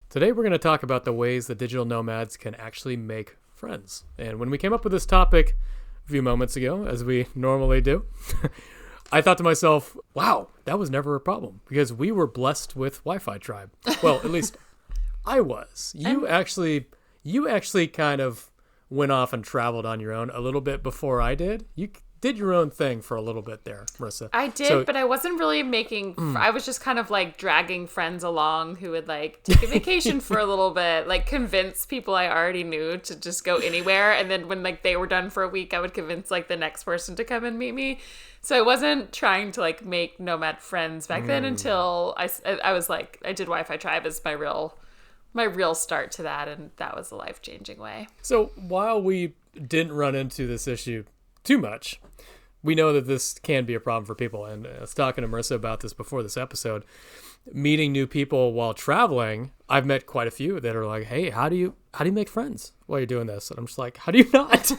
Today we're going to talk about the ways that digital nomads can actually make friends. And when we came up with this topic a few moments ago, as we normally do, I thought to myself, wow, that was never a problem because we were blessed with Wi-Fi Tribe. Well, at least I was. You actually kind of went off and traveled on your own a little bit before I did. You did your own thing for a little bit there, Marissa. I did, but I wasn't really making... I was just kind of like dragging friends along who would like take a vacation for a little bit, like convince people I already knew to just go anywhere. And then when like they were done for a week, I would convince like the next person to come and meet me. So I wasn't trying to like make nomad friends back then until I was like, I did Wi-Fi Tribe as my real start to that. And that was a life-changing way. So while we didn't run into this issue too much, we know that this can be a problem for people. And I was talking to Marissa about this before this episode. Meeting new people while traveling, I've met quite a few that are like, hey, how do you make friends while you're doing this? And I'm just like, how do you not?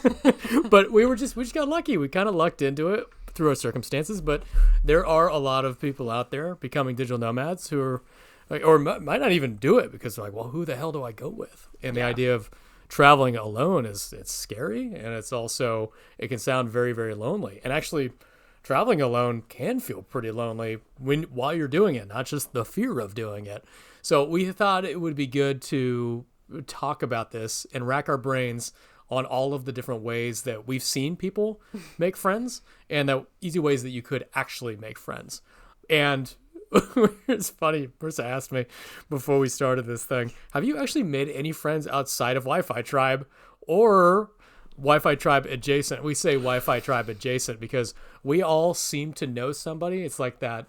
But we just got lucky. We kind of lucked into it through our circumstances. But there are a lot of people out there becoming digital nomads who are like, or might not even do it because they're like, well, who the hell do I go with? And the idea of traveling alone it's scary, and it can sound very, very lonely. And actually, traveling alone can feel pretty lonely while you're doing it, not just the fear of doing it. So we thought it would be good to talk about this and rack our brains on all of the different ways that we've seen people make friends and the easy ways that you could actually make friends. And it's funny, Marissa asked me before we started this thing, have you actually made any friends outside of Wi-Fi Tribe or Wi-Fi Tribe adjacent? We say Wi-Fi Tribe adjacent because we all seem to know somebody. It's like that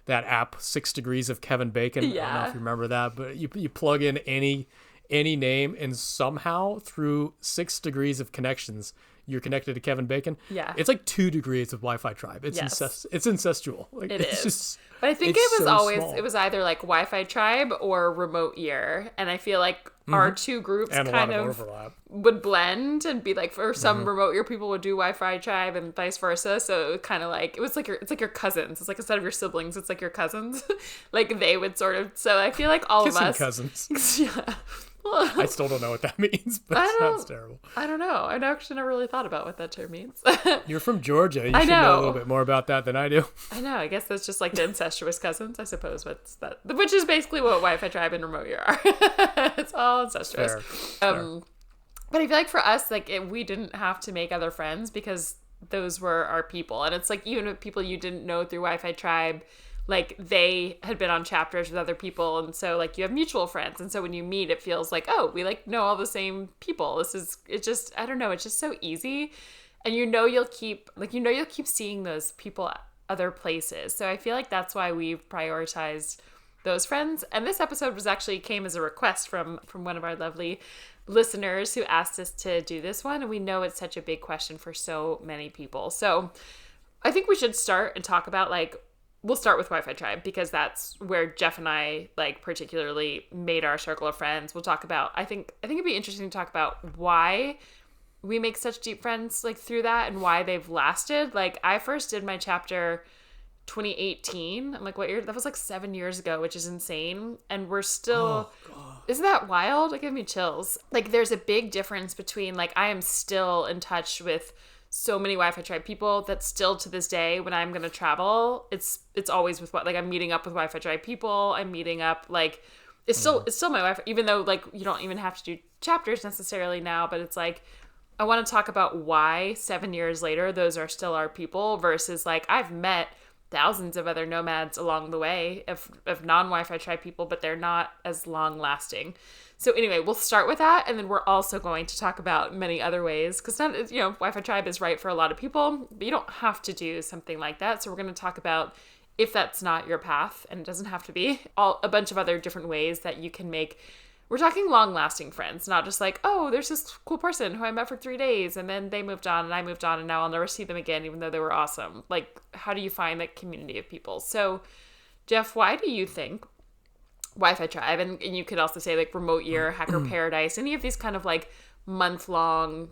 app, 6 Degrees of Kevin Bacon. Yeah. I don't know if you remember that, but you plug in any name and somehow through 6 degrees of connections, you're connected to Kevin Bacon. Yeah. It's like 2 degrees of Wi-Fi Tribe. It's it's incestual. Like, it it's is. Just, but I think it was so always, small. it was either like Wi-Fi Tribe or Remote Year. And I feel like our two groups and kind a lot of overlap. would blend and be like, for some Remote Year people would do Wi-Fi Tribe and vice versa. So it kind of like, it's like your cousins. It's like instead of your siblings, it's like your cousins. Like they would sort of, so I feel like all Kissing of us. cousins. Yeah. I still don't know what that means, but it sounds terrible. I don't know. I've actually never really thought about what that term means. You're from Georgia. You I should know a know. little bit more about that than I do. I know. I guess that's just like the incestuous cousins, I suppose. What's that? Which is basically what Wi-Fi Tribe and Remote Year are. It's all incestuous. Fair. But I feel like for us, like we didn't have to make other friends because those were our people. And it's like even with people you didn't know through Wi-Fi Tribe, like they had been on chapters with other people, and so like you have mutual friends, and so when you meet it feels like, oh, we like know all the same people. It's just I don't know, it's just so easy, and you'll keep seeing those people other places. So I feel like that's why we've prioritized those friends. And this episode came as a request from one of our lovely listeners who asked us to do this one, and we know it's such a big question for so many people. So I think we should start and talk about we'll start with Wi-Fi Tribe because that's where Jeff and I particularly made our circle of friends. We'll talk about, I think it'd be interesting to talk about why we make such deep friends through that and why they've lasted. I first did my chapter 2018. I'm like, what year? That was 7 years ago, which is insane. And we're still, isn't that wild? It gave me chills. There's a big difference between I am still in touch with so many Wi-Fi Tribe people that still to this day when I'm going to travel, it's always with I'm meeting up with Wi-Fi Tribe people. I'm meeting up it's still my Wi-Fi, even though you don't even have to do chapters necessarily now, but it's I want to talk about why 7 years later those are still our people versus I've met thousands of other nomads along the way of non-Wi-Fi Tribe people, but they're not as long lasting. So anyway, we'll start with that, and then we're also going to talk about many other ways, because Wi-Fi Tribe is right for a lot of people, but you don't have to do something like that. So we're going to talk about if that's not your path, and it doesn't have to be, a bunch of other different ways that you can make. We're talking long-lasting friends, not just oh, there's this cool person who I met for 3 days, and then they moved on, and I moved on, and now I'll never see them again, even though they were awesome. How do you find that community of people? So, Jeff, why do you think Wi-Fi Tribe, and you could also say Remote Year, Hacker Paradise, any of these kind of month-long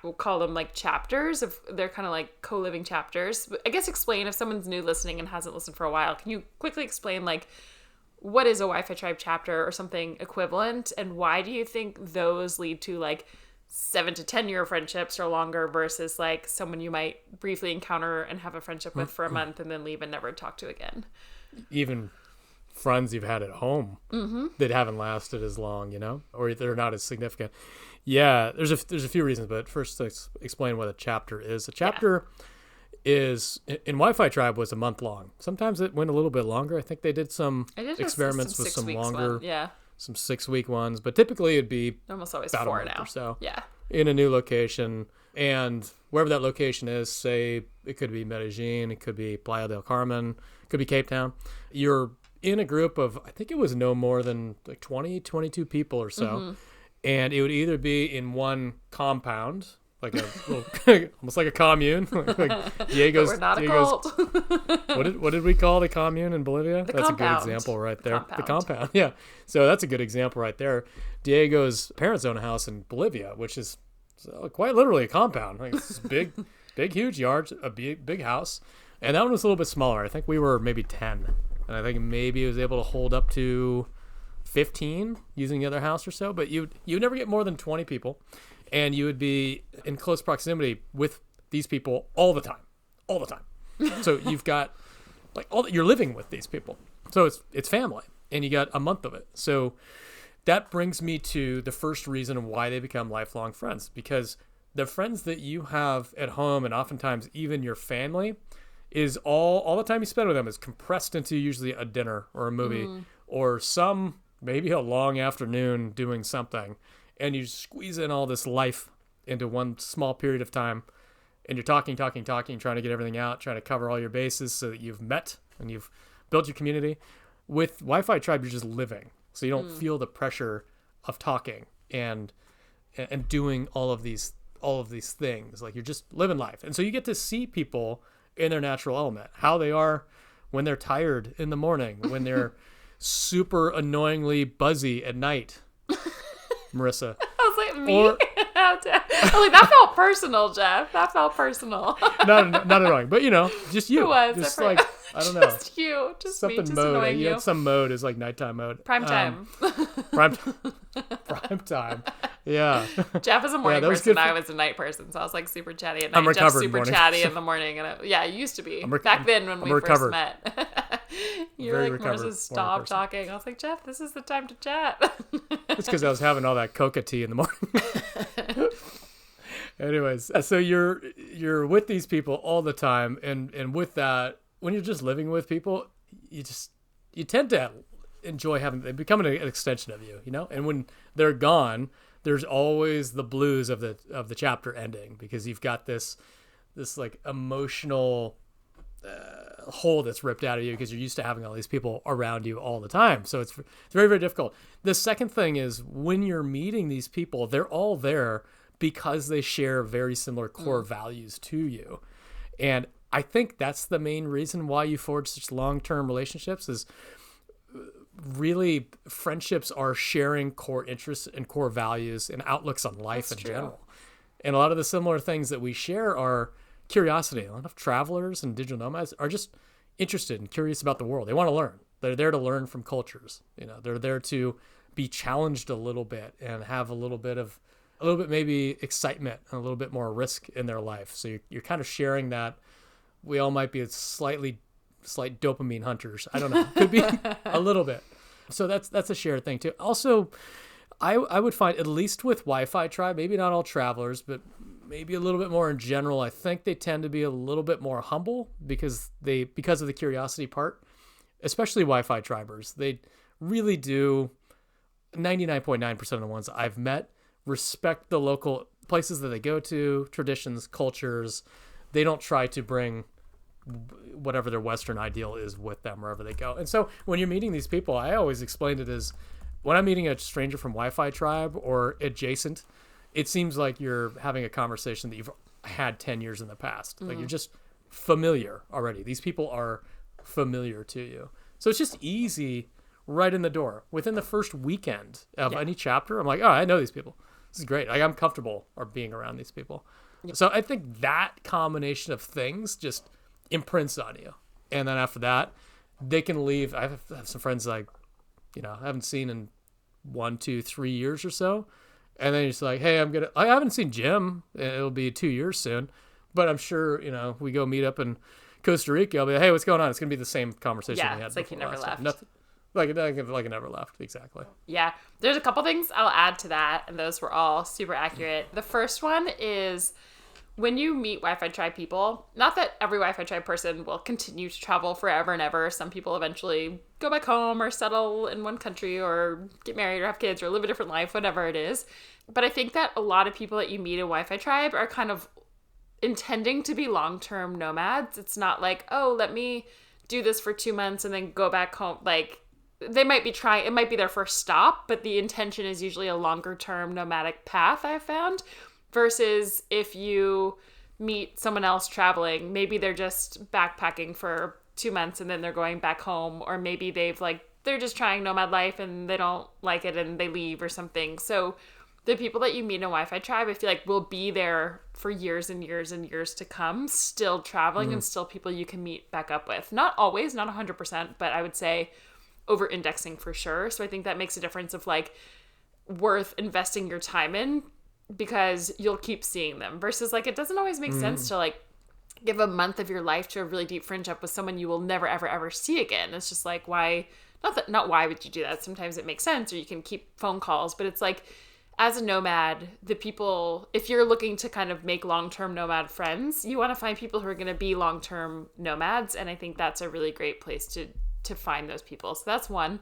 we'll call them chapters of, they're kind of co-living chapters. But I guess explain, if someone's new listening and hasn't listened for a while, can you quickly explain what is a Wi-Fi Tribe chapter or something equivalent, and why do you think those lead to like 7 to 10 year friendships or longer versus like someone you might briefly encounter and have a friendship with for a month and then leave and never talk to again? Even friends you've had at home that haven't lasted as long, or they're not as significant. Yeah, there's a few reasons, but first let's explain what a chapter is. A chapter is, in Wi-Fi Tribe, was a month long. Sometimes it went a little bit longer. I think they did some experiments with some longer, some 6-week ones, but typically it'd be almost always about 4 a month now. or so. Yeah. In a new location, and wherever that location is, say it could be Medellin, it could be Playa del Carmen, it could be Cape Town. You're in a group of, I think it was no more than like 20, 22 people or so. And it would either be in one compound, like a little, almost like a commune, like Diego's. But we're not a cult. What did we call the commune in Bolivia? That's compound. A good example right there. The compound, yeah. So that's a good example right there. Diego's parents own a house in Bolivia, which is quite literally a compound. Like it's big, huge yard, a big house, and that one was a little bit smaller. I think we were maybe 10, and I think maybe it was able to hold up to 15 using the other house or so. But you'd never get more than 20 people. And you would be in close proximity with these people all the time. So you've got like you're living with these people. So it's family, and you got a month of it. So that brings me to the first reason why they become lifelong friends, because the friends that you have at home, and oftentimes even your family, is all the time you spend with them is compressed into usually a dinner or a movie or maybe a long afternoon doing something. And you squeeze in all this life into one small period of time, and you're talking, trying to get everything out, trying to cover all your bases so that you've met and you've built your community. With Wi-Fi Tribe, you're just living, so you don't feel the pressure of talking and doing all of these things. Like you're just living life, and so you get to see people in their natural element, how they are when they're tired in the morning, when they're super annoyingly buzzy at night. Marisa. I was like, me? I was like, that felt personal, Jeff. That felt personal. not annoying, but just you. It was. Just like, I don't know. Just you. Just something me. Just mode. annoying you. Had some mode is like nighttime mode. Prime time. Prime time. Yeah. Jeff is a morning person. I was a night person, so I was like super chatty at night. I'm recovered. Jeff's super chatty in the morning, and I used to be back then when we first met. You're very like, Marisa, stop talking. I was like, Jeff, this is the time to chat. It's because I was having all that coca tea in the morning. Anyways, so you're with these people all the time, and with that, when you're just living with people, you tend to enjoy they become an extension of you, And when they're gone, there's always the blues of the chapter ending, because you've got this like emotional hole that's ripped out of you because you're used to having all these people around you all the time. So it's very, very difficult. The second thing is, when you're meeting these people, they're all there because they share very similar core values to you. And I think that's the main reason why you forge such long-term relationships, is really friendships are sharing core interests and core values and outlooks on life in general. And a lot of the similar things that we share are curiosity. A lot of travelers and digital nomads are just interested and curious about the world. They want to learn. They're there to learn from cultures. They're there to be challenged a little bit and have a little bit maybe excitement and a little bit more risk in their life. So you're kind of sharing that. We all might be slight dopamine hunters. I don't know. Could be a little bit. So that's a shared thing too. Also, I would find, at least with Wi-Fi Tribe, maybe not all travelers, but maybe a little bit more in general, I think they tend to be a little bit more humble because of the curiosity part, especially Wi-Fi Tribers. They really do, 99.9% of the ones I've met, respect the local places that they go to, traditions, cultures. They don't try to bring whatever their Western ideal is with them wherever they go. And so when you're meeting these people, I always explained it as, when I'm meeting a stranger from Wi-Fi Tribe or adjacent, it seems like you're having a conversation that you've had 10 years in the past. Like you're just familiar already. These people are familiar to you. So it's just easy right in the door. Within the first weekend of any chapter, I'm like, oh, I know these people. This is great. Like, I'm comfortable being around these people. Yeah. So I think that combination of things just imprints on you. And then after that, they can leave. I have some friends like I haven't seen in 1, 2, 3 years or so. And then you're just like, hey, I haven't seen Jim. It'll be 2 years soon. But I'm sure, we go meet up in Costa Rica. I'll be like, hey, what's going on? It's going to be the same conversation we had it's like you never left. Nothing, like I never left. Exactly. Yeah. There's a couple things I'll add to that, and those were all super accurate. The first one is when you meet Wi-Fi Tribe people, not that every Wi-Fi Tribe person will continue to travel forever and ever. Some people eventually go back home or settle in one country or get married or have kids or live a different life, whatever it is. But I think that a lot of people that you meet in Wi-Fi Tribe are kind of intending to be long-term nomads. It's not like, oh, let me do this for 2 months and then go back home. Like, they might be trying, it might be their first stop, but the intention is usually a longer-term nomadic path, I've found, versus if you meet someone else traveling, maybe they're just backpacking for 2 months and then they're going back home, or maybe they're just trying nomad life and they don't like it and they leave or something. So the people that you meet in a Wi-Fi Tribe, I feel like will be there for years and years and years to come, still traveling and still people you can meet back up with. Not always, not 100%, but I would say over-indexing for sure. So I think that makes a difference of like worth investing your time in because you'll keep seeing them versus like it doesn't always make sense to like give a month of your life to a really deep friendship with someone you will never, ever, ever see again. It's just like, why, not why would you do that? Sometimes it makes sense or you can keep phone calls, but it's like, as a nomad, the people, if you're looking to kind of make long-term nomad friends, you want to find people who are going to be long-term nomads. And I think that's a really great place to find those people. So that's one.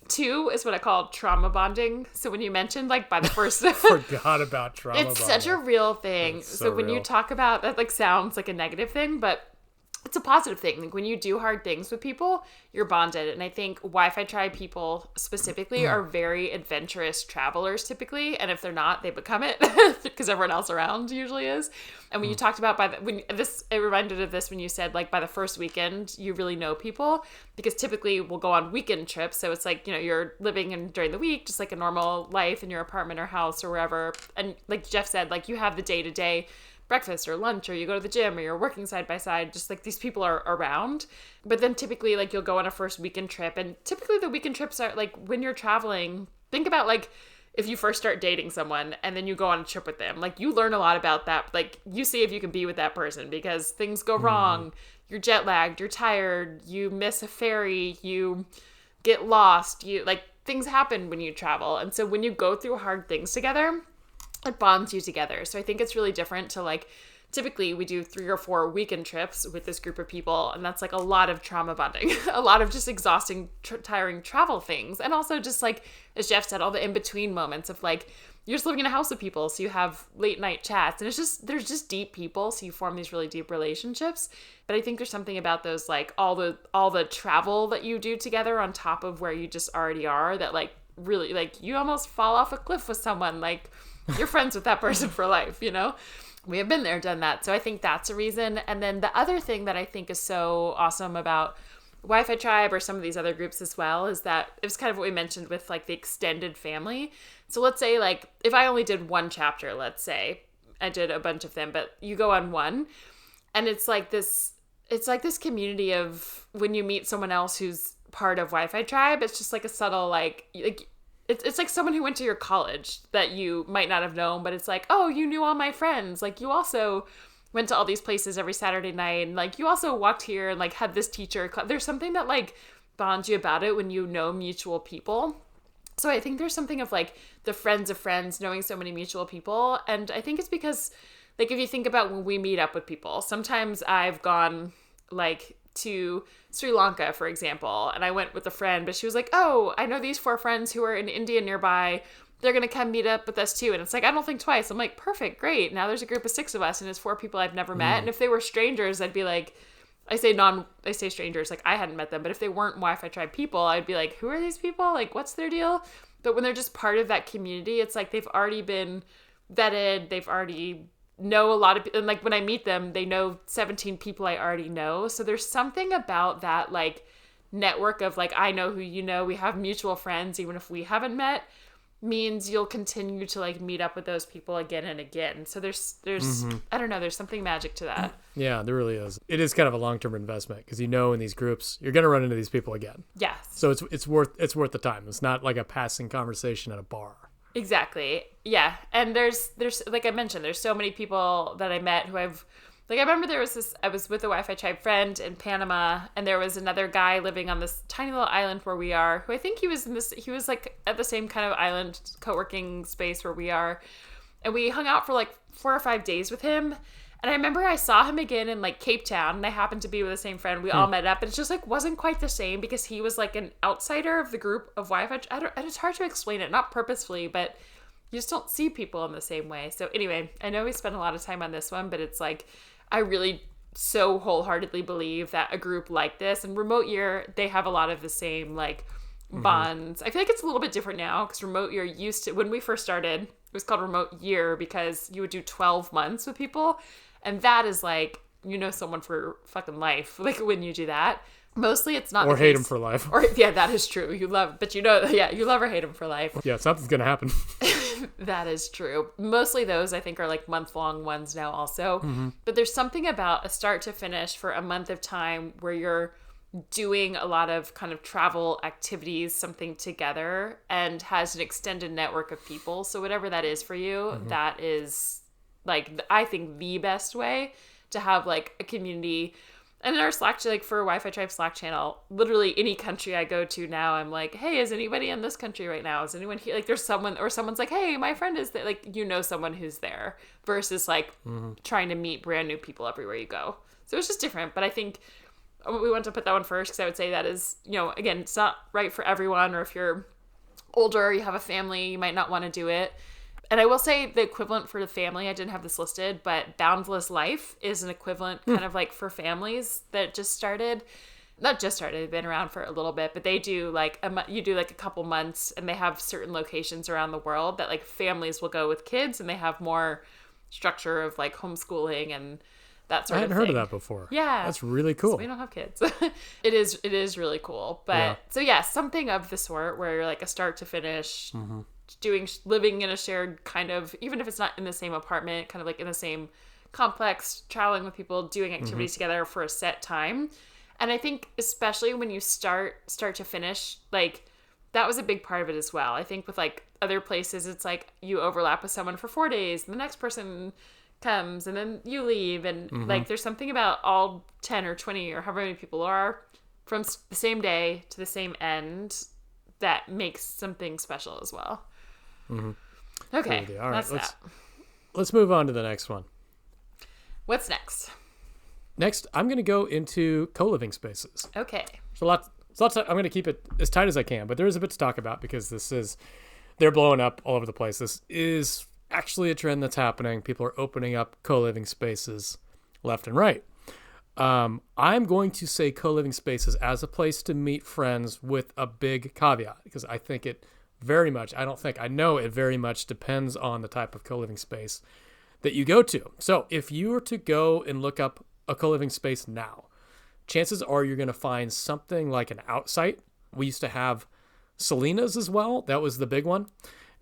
Two is what I call trauma bonding. So when you mentioned like by the first... Forgot about trauma bonding. It's such a real thing. So when you talk about, that like sounds like a negative thing, but it's a positive thing. Like when you do hard things with people, you're bonded. And I think Wi-Fi Tribe people specifically are very adventurous travelers typically. And if they're not, they become it because everyone else around usually is. And when you talked about it reminded of this when you said like by the first weekend, you really know people because typically we'll go on weekend trips. So it's like, you're living during the week, just like a normal life in your apartment or house or wherever. And like Jeff said, like you have the day-to-day breakfast or lunch or you go to the gym or you're working side by side, just like these people are around. But then typically like you'll go on a first weekend trip, and typically the weekend trips are like when you're traveling, think about like if you first start dating someone and then you go on a trip with them, like you learn a lot about that. Like you see if you can be with that person because things go wrong, you're jet lagged, you're tired, you miss a ferry, you get lost, things happen when you travel. And so when you go through hard things together, it bonds you together. So I think it's really different to like, typically we do 3 or 4 weekend trips with this group of people. And that's like a lot of trauma bonding, a lot of just exhausting, tiring travel things. And also just like, as Jeff said, all the in-between moments of like, you're just living in a house with people. So you have late night chats and there's just deep people. So you form these really deep relationships. But I think there's something about those, like all the travel that you do together on top of where you just already are that like really like you almost fall off a cliff with someone. Like, you're friends with that person for life, We have been there, done that. So I think that's a reason. And then the other thing that I think is so awesome about Wi-Fi Tribe or some of these other groups as well is that it was kind of what we mentioned with like the extended family. So let's say like if I only did one chapter, let's say I did a bunch of them, but you go on one and it's like this community of when you meet someone else who's part of Wi-Fi Tribe, it's just like a subtle like it's like someone who went to your college that you might not have known, but it's like, oh, you knew all my friends. Like you also went to all these places every Saturday night. And like you also walked here and like had this teacher. There's something that like bonds you about it when you know mutual people. So I think there's something of like the friends of friends knowing so many mutual people. And I think it's because like if you think about when we meet up with people, sometimes I've gone like to Sri Lanka, for example, and I went with a friend, but she was like, oh, I know these 4 friends who are in India nearby. They're going to come meet up with us too. And it's like, I don't think twice. I'm like, perfect, great. Now there's a group of 6 of us and it's 4 people I've never met. And if they were strangers, I'd be like, I say strangers, like I hadn't met them, but if they weren't Wi-Fi Tribe people, I'd be like, who are these people? Like, what's their deal? But when they're just part of that community, it's like they've already been vetted. They've already know a lot of, and like when I meet them, they know 17 people I already know. So there's something about that like network of like, I know who you know, we have mutual friends, even if we haven't met, means you'll continue to like meet up with those people again and again. So there's I don't know, there's something magic to that. Yeah, there really is. It is kind of a long-term investment because in these groups you're going to run into these people again. Yes. So it's worth the time. It's not like a passing conversation at a bar. Exactly. Yeah. And there's like I mentioned, there's so many people that I met who I've like, I remember I was with a Wi-Fi Tribe friend in Panama, and there was another guy living on this tiny little island where we are, who I think he was like at the same kind of island co-working space where we are. And we hung out for like 4 or 5 days with him. And I remember I saw him again in like Cape Town, and I happened to be with the same friend. We all met up, and it just like wasn't quite the same because he was like an outsider of the group of Wi-Fi. It's hard to explain it, not purposefully, but you just don't see people in the same way. So anyway, I know we spent a lot of time on this one, but it's like, I really so wholeheartedly believe that a group like this, and Remote Year, they have a lot of the same like bonds. I feel like it's a little bit different now because Remote Year used to, when we first started, it was called Remote Year because you would do 12 months with people. And that is like, someone for fucking life, like when you do that. Mostly it's not or hate them for life. Or yeah, that is true. You love or hate them for life. Yeah, something's gonna happen. That is true. Mostly those I think are like month-long ones now also. But there's something about a start to finish for a month of time where you're doing a lot of kind of travel activities, something together, and has an extended network of people. So whatever that is for you, that is like, I think the best way to have like a community. And in our Slack, like for Wi-Fi Tribe Slack channel, literally any country I go to now, I'm like, hey, is anybody in this country right now? Is anyone here? Like there's someone, or someone's like, hey, my friend is there. Like, someone who's there versus like trying to meet brand new people everywhere you go. So it's just different. But I think we want to put that one first because I would say that is, again, it's not right for everyone. Or if you're older, you have a family, you might not want to do it. And I will say the equivalent for the family, I didn't have this listed, but Boundless Life is an equivalent kind of like for families that just started. Not just started, they've been around for a little bit, but they do like, you do like a couple months, and they have certain locations around the world that like families will go with kids, and they have more structure of like homeschooling and that sort of thing. I hadn't heard of that before. Yeah. That's really cool. So we don't have kids. It is really cool. But so yeah, something of the sort where you're like a start to finish, living in a shared kind of, even if it's not in the same apartment, kind of like in the same complex, traveling with people, doing activities together for a set time. And I think especially when you start to finish, like that was a big part of it as well. I think with like other places, it's like you overlap with someone for 4 days, and the next person comes, and then you leave, and like there's something about all 10 or 20 or however many people are from the same day to the same end that makes something special as well. Okay, all right, that's let's move on to the next one. What's next? Next, I'm going to go into co-living spaces. Okay. So lots. I'm going to keep it as tight as I can, but there is a bit to talk about because they're blowing up all over the place. This is actually a trend that's happening. People are opening up co-living spaces left and right. I'm going to say co-living spaces as a place to meet friends with a big caveat because I think it I know it very much depends on the type of co-living space that you go to. So if you were to go and look up a co-living space now, chances are you're going to find something like an outsite. We used to have Selena's as well. That was the big one.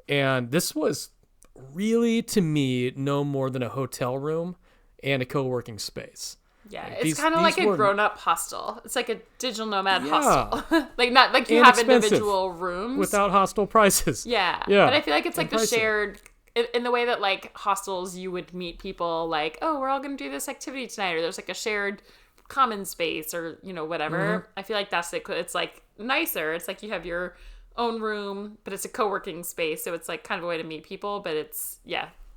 And this was really, to me, no more than a hotel room and a co-working space. Yeah, it's kind of like a grown-up hostel. It's like a digital nomad hostel. Like not like you and have expensive, individual rooms without hostel prices. Yeah. But I feel like it's like the shared, in the way that like hostels, you would meet people like, oh, we're all going to do this activity tonight, or there's like a shared common space, or whatever. I feel like it's like nicer. It's like you have your own room, but it's a co-working space, so it's like kind of a way to meet people. But it's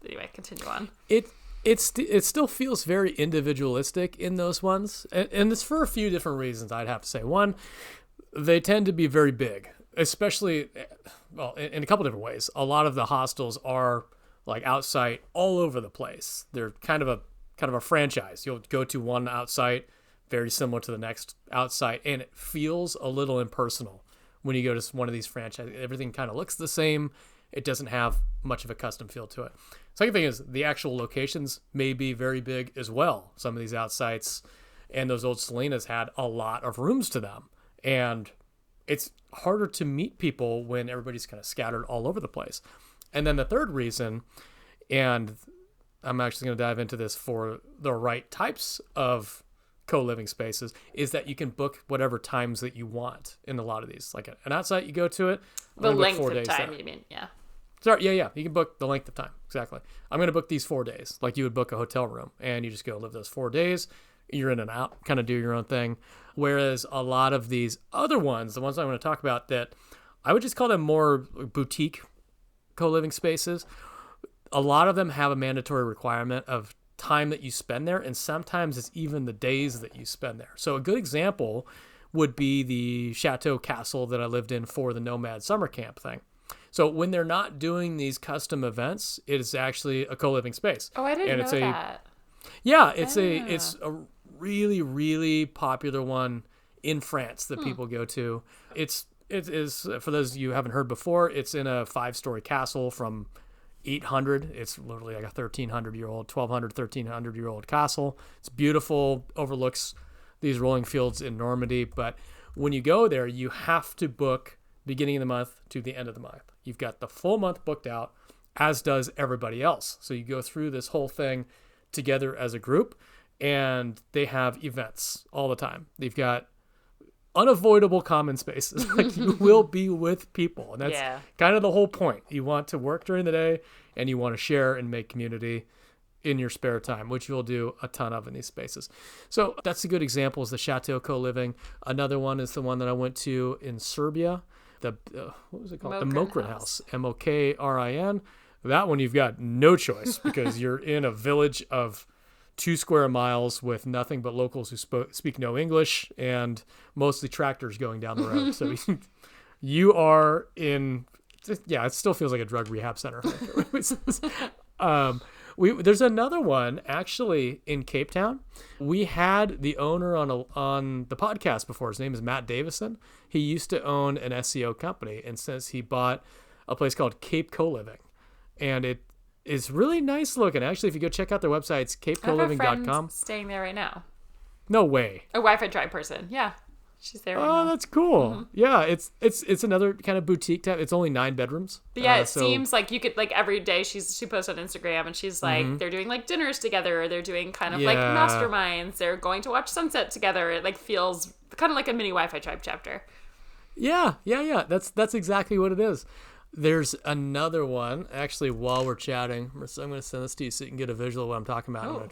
anyway, continue on. It still feels very individualistic in those ones, and it's for a few different reasons, I'd have to say. One, they tend to be very big, especially, well, in a couple different ways. A lot of the hostels are like outside all over the place. They're kind of a franchise. You'll go to one outside, very similar to the next outside, and it feels a little impersonal when you go to one of these franchises. Everything kind of looks the same. It doesn't have much of a custom feel to it. Second thing is the actual locations may be very big as well. Some of these outsites and those old Selenas had a lot of rooms to them. And it's harder to meet people when everybody's kind of scattered all over the place. And then the third reason, and I'm actually going to dive into this for the right types of co-living spaces, is that you can book whatever times that you want in a lot of these. Like an outside, you go to it. The length of time, you mean? Yeah. Sorry, yeah. You can book the length of time. Exactly. I'm going to book these 4 days, like you would book a hotel room, and you just go live those 4 days. You're in and out, kind of do your own thing. Whereas a lot of these other ones, the ones I'm going to talk about, that I would just call them more boutique co-living spaces. A lot of them have a mandatory requirement of time that you spend there, and sometimes it's even the days that you spend there. So a good example would be the Chateau Castle that I lived in for the Nomad summer camp thing. So when they're not doing these custom events, it is actually a co-living space. Oh, I didn't know that. Yeah, it's a really, really popular one in France that people go to. It is, for those of you who haven't heard before, it's in a 5-story castle from 800. It's literally like a 1,300-year-old, 1,200, 1,300-year-old castle. It's beautiful, overlooks these rolling fields in Normandy. But when you go there, you have to book beginning of the month to the end of the month. You've got the full month booked out, as does everybody else. So you go through this whole thing together as a group, and they have events all the time. They've got unavoidable common spaces. Like, you will be with people, and that's kind of the whole point. You want to work during the day, and you want to share and make community in your spare time, which you'll do a ton of in these spaces. So that's a good example, is the Chateau Co-Living. Another one is the one that I went to in Serbia, the what was it called? The Mokrin House, Mokrin. That one you've got no choice, because you're in a village of 2 square miles with nothing but locals who speak no English, and mostly tractors going down the road. So you are in, it still feels like a drug rehab center. There's another one actually in Cape Town. We had the owner on the podcast before. His name is Matt Davison. He used to own an SEO company, and since he bought a place called Cape Co-Living, and it is really nice looking. Actually, if you go check out their website, it's capecoliving.com. Staying there right now. No way. A Wi-Fi Tribe person. Yeah. She's there right now. Oh, that's cool. Mm-hmm. Yeah, it's another kind of boutique type. It's only 9 bedrooms. But yeah, it seems like you could, like, every day she posts on Instagram, and she's like, they're doing like dinners together, or they're doing kind of like masterminds. They're going to watch sunset together. It like feels kind of like a mini Wi-Fi Tribe chapter. Yeah. That's exactly what it is. There's another one, actually, while we're chatting, Marisa, I'm going to send this to you so you can get a visual of what I'm talking about. I'm going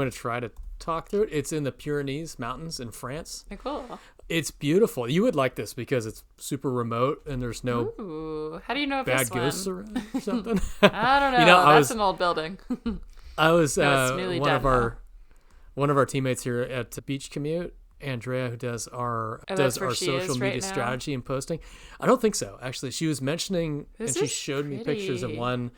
to try to talk through it. It's in the Pyrenees Mountains in France. Oh, cool. It's beautiful. You would like this because it's super remote, and there's no how do you know if bad ghosts or something? I don't know. That's an old building. I was one of our teammates here at Beach Commute, Andrea, who does our social media strategy and posting. I don't think so, actually. She was mentioning, and she showed me pictures of one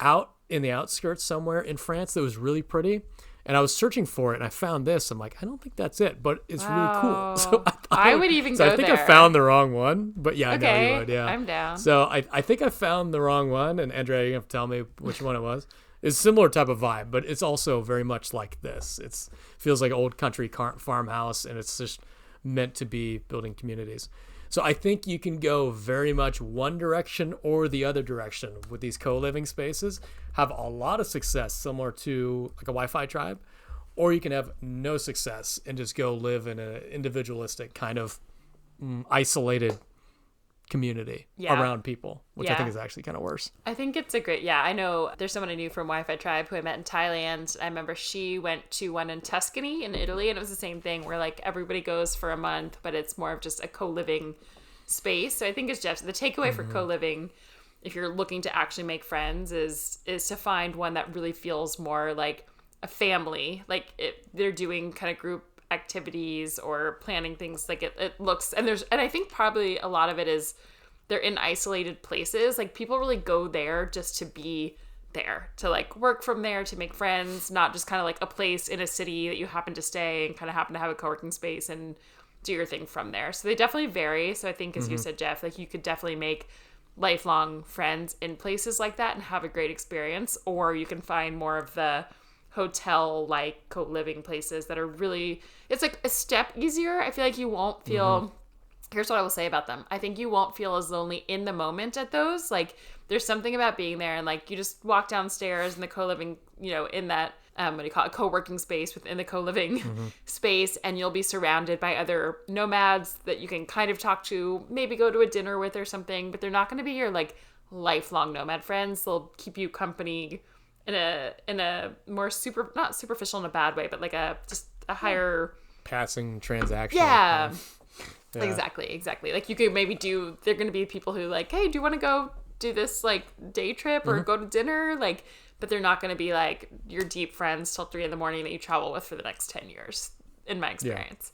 out in the outskirts somewhere in France that was really pretty. And I was searching for it, and I found this. I'm like, I don't think that's it, but it's really cool. So I would even go there. I think I found the wrong one, but yeah, okay, I know you would. Yeah, I'm down. So I think I found the wrong one, and Andrea, you have to tell me which one it was. It's a similar type of vibe, but it's also very much like this. It feels like an old country farmhouse, and it's just meant to be building communities. So I think you can go very much one direction or the other direction with these co-living spaces, have a lot of success similar to like a Wi-Fi Tribe, or you can have no success and just go live in an individualistic kind of isolated community around people, which I think is actually kind of worse. I think it's a great, I know there's someone I knew from Wi-Fi Tribe who I met in Thailand. I remember she went to one in Tuscany in Italy, and it was the same thing where like everybody goes for a month, but it's more of just a co-living space. So I think it's just the takeaway for co-living, if you're looking to actually make friends, is to find one that really feels more like a family. Like they're doing kind of group activities or planning things, like it looks, and I think probably a lot of it is they're in isolated places. Like people really go there just to be there, to like work from there, to make friends, not just kind of like a place in a city that you happen to stay and kind of happen to have a co-working space and do your thing from there. So they definitely vary. So I think, as you said, Jeff, like you could definitely make lifelong friends in places like that and have a great experience, or you can find more of the hotel like co-living places that are really, it's like a step easier. I feel like you won't feel here's what I will say about them. I think you won't feel as lonely in the moment at those. Like, there's something about being there, and like you just walk downstairs in the co-living, in that what do you call it, co-working space within the co-living space, and you'll be surrounded by other nomads that you can kind of talk to, maybe go to a dinner with or something, but they're not going to be your like lifelong nomad friends. They'll keep you company in a more not superficial in a bad way, but like just a higher passing transaction. Yeah. Yeah. Exactly. Like you could maybe they're going to be people who like, hey, do you want to go do this like day trip or go to dinner? Like, but they're not going to be like your deep friends till 3 a.m. that you travel with for the next 10 years, in my experience.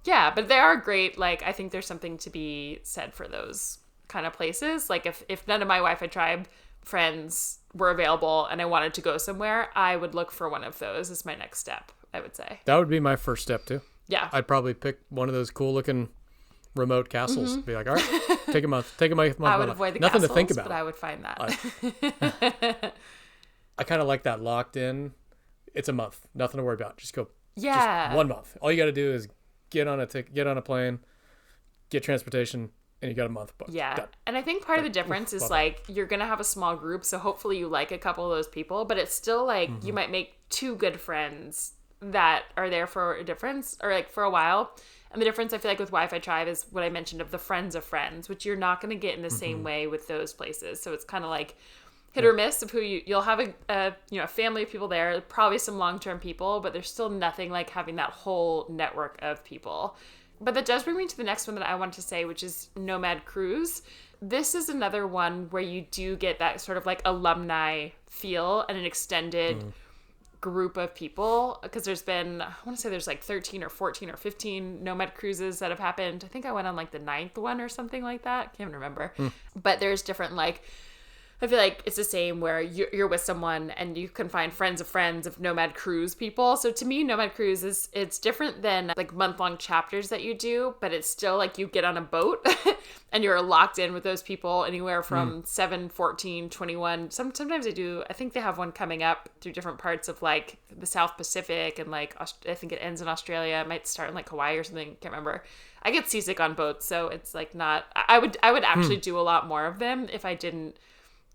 Yeah, but they are great. Like, I think there's something to be said for those kind of places. Like, if none of my Wi-Fi Tribe friends were available and I wanted to go somewhere, I would look for one of those as my next step, I would say. That would be my first step too. Yeah. I'd probably pick one of those cool looking remote castles. Be like, all right, take a month. I would avoid the nothing castles, to think about. But I would find that. I kind of like that locked in. It's a month. Nothing to worry about. Just go. Yeah. Just 1 month. All you got to do is get on a plane, get transportation, and you got a month booked. Yeah. Done. And I think part of the difference is like you're going to have a small group. So hopefully you like a couple of those people, but it's still like you might make 2 good friends that are there for a difference or like for a while. And the difference I feel like with Wi-Fi Tribe is what I mentioned of the friends of friends, which you're not going to get in the same way with those places. So it's kind of like hit or miss of who you'll have a family of people there, probably some long-term people, but there's still nothing like having that whole network of people. But that does bring me to the next one that I want to say, which is Nomad Cruise. This is another one where you do get that sort of like alumni feel and an extended group of people, because there's been, I want to say there's like 13 or 14 or 15 nomad cruises that have happened. I think I went on like the 9th one or something like that. Can't remember. But there's different like, I feel like it's the same where you're with someone and you can find friends of nomad cruise people. So to me, nomad cruise it's different than like month-long chapters that you do, but it's still like you get on a boat and you're locked in with those people anywhere from 7, 14, 21. Sometimes I think they have one coming up through different parts of like the South Pacific and like, I think it ends in Australia. It might start in like Hawaii or something. Can't remember. I get seasick on boats. So it's like not, I would actually do a lot more of them if I didn't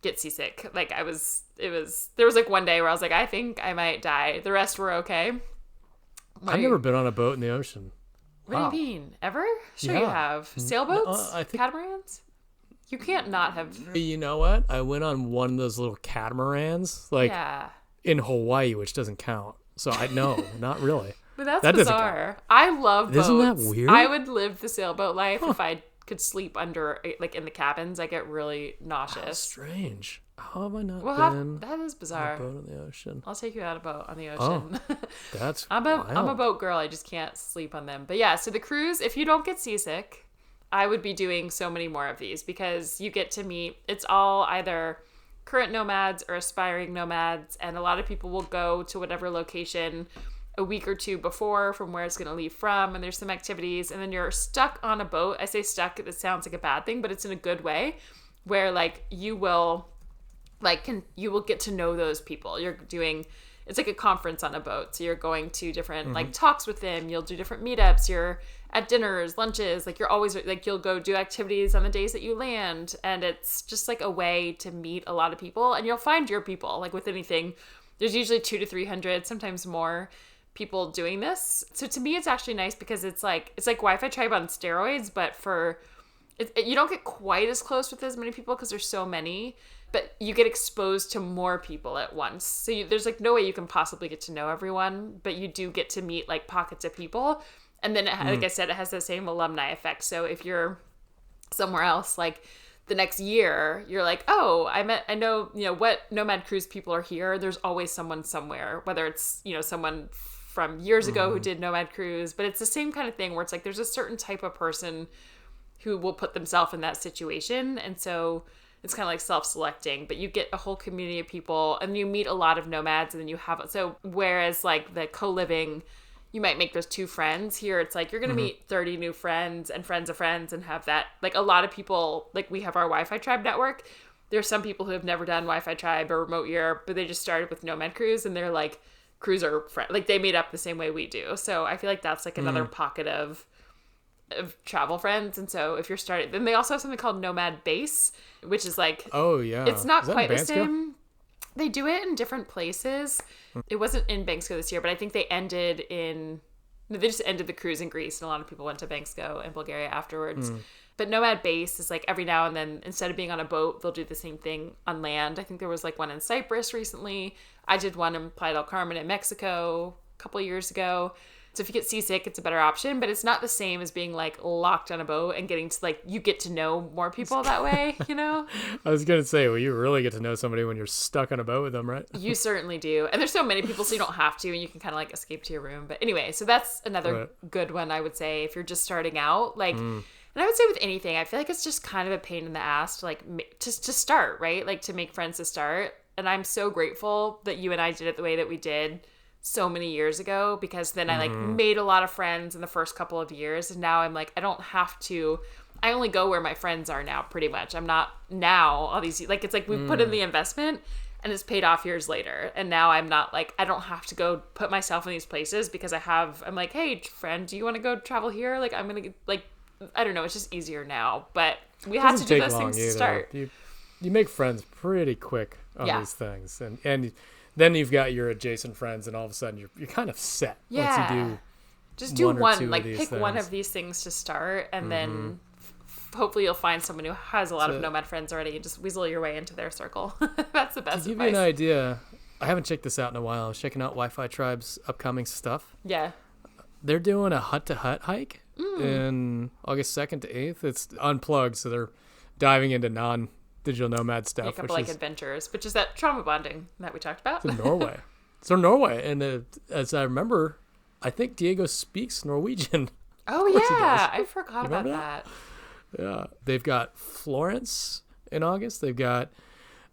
get seasick. Like there was like one day where I was like, I think I might die. The rest were okay. I've never been on a boat in the ocean. What do you mean? Ever? Sure you have. Sailboats? I think catamarans? You can't not have. You know what? I went on one of those little catamarans, like in Hawaii, which doesn't count. So no, not really. But that's bizarre. I love boats. Isn't that weird? I would live the sailboat life if I could sleep under, like in the cabins. I get really nauseous. How strange. How have I not been? That is bizarre. On a boat on the ocean. I'll take you out on the ocean. Oh, that's I'm wild. a boat girl. I just can't sleep on them. But yeah, so the cruise, if you don't get seasick, I would be doing so many more of these because you get to meet, it's all either current nomads or aspiring nomads, and a lot of people will go to whatever location a week or 2 before from where it's going to leave from, and there's some activities, and then you're stuck on a boat. I say stuck, it sounds like a bad thing, but it's in a good way, where like you will get to know those people. You're doing, it's like a conference on a boat, so you're going to different like talks with them, you'll do different meetups, you're at dinners, lunches, like you're always like, you'll go do activities on the days that you land, and it's just like a way to meet a lot of people, and you'll find your people. Like with anything, there's usually 200 to 300, sometimes more people doing this. So to me, it's actually nice because it's like Wi-Fi Tribe on steroids, but you don't get quite as close with as many people because there's so many, but you get exposed to more people at once. So there's like no way you can possibly get to know everyone, but you do get to meet like pockets of people. And then like I said, it has the same alumni effect. So if you're somewhere else, like the next year, you're like, oh, I know, what nomad cruise people are here. There's always someone somewhere, whether it's, someone from years ago who did nomad cruise, but it's the same kind of thing where it's like there's a certain type of person who will put themselves in that situation, and so it's kind of like self-selecting, but you get a whole community of people and you meet a lot of nomads, and then you have, so whereas like the co-living, you might make those 2 friends. Here it's like you're gonna meet 30 new friends and friends of friends, and have that, like a lot of people, like we have our Wi-Fi Tribe network. There's some people who have never done Wi-Fi Tribe or remote year, but they just started with nomad cruise, and they're like cruiser friend, like they meet up the same way we do. So I feel like that's like another pocket of of travel friends. And so if you're starting, then they also have something called Nomad Base, which is like, Oh, yeah. it's not Is that quite in the Bansko? same. They do it in different places. It wasn't in Bansko this year, but I think they ended in, no, they just ended the cruise in Greece, and a lot of people went to Bansko and Bulgaria afterwards. But Nomad Base is like every now and then, instead of being on a boat, they'll do the same thing on land. I think there was like one in Cyprus recently. I did one in Playa del Carmen in Mexico a couple of years ago. So if you get seasick, it's a better option, but it's not the same as being like locked on a boat and getting to like, you get to know more people that way, you know? I was going to say, well, you really get to know somebody when you're stuck on a boat with them, right? You certainly do. And there's so many people, so you don't have to, and you can kind of like escape to your room. But anyway, so that's another good one, I would say, if you're just starting out. Like, and I would say with anything, I feel like it's just kind of a pain in the ass to like, just to start, right? Like to make friends to start. And I'm so grateful that you and I did it the way that we did so many years ago, because then I like made a lot of friends in the first couple of years, and now I'm like, I don't have to, I only go where my friends are now, pretty much. I'm not now all these, like, it's like we put in the investment and it's paid off years later, and now I'm not like, I don't have to go put myself in these places because I'm like, hey friend, do you want to go travel here? Like, I'm gonna get, like, I don't know, it's just easier now, but we have to do those things to start. You make friends pretty quick on these things, and then you've got your adjacent friends, and all of a sudden you're kind of set. Yeah. Once you do just do one, like pick one of these things to start, and then hopefully you'll find someone who has a lot of nomad friends already, and just weasel your way into their circle. That's the best advice. To give you an idea, I haven't checked this out in a while. I was checking out Wi-Fi Tribe's upcoming stuff. Yeah. They're doing a hut-to-hut hike in August 2nd to 8th. It's unplugged, so they're diving into non-digital nomad stuff. A couple like adventures, which is that trauma bonding that we talked about. It's in Norway. So Norway, and as I remember, I think Diego speaks Norwegian. Oh yeah, I forgot about that. Yeah, they've got Florence in August. They've got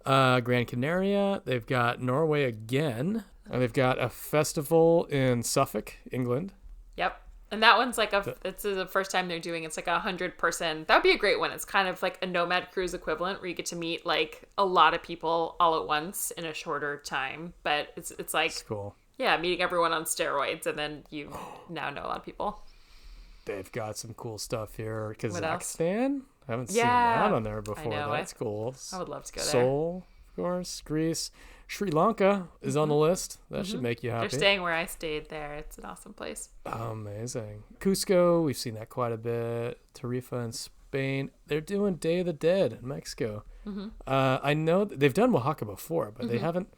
Gran Canaria. They've got Norway again, and they've got a festival in Suffolk, England. Yep. And that one's like it's the first time they're doing, it's like 100%. That would be a great one. It's kind of like a nomad cruise equivalent where you get to meet like a lot of people all at once in a shorter time. But it's like, that's cool. Yeah, meeting everyone on steroids, and then you now know a lot of people. They've got some cool stuff here. Kazakhstan? I haven't seen that on there before. That's cool. I would love to go there. Seoul, of course, Greece. Sri Lanka is on the list. That should make you happy. They're staying where I stayed there. It's an awesome place. Amazing. Cusco, we've seen that quite a bit. Tarifa in Spain. They're doing Day of the Dead in Mexico. I know they've done Oaxaca before, but they haven't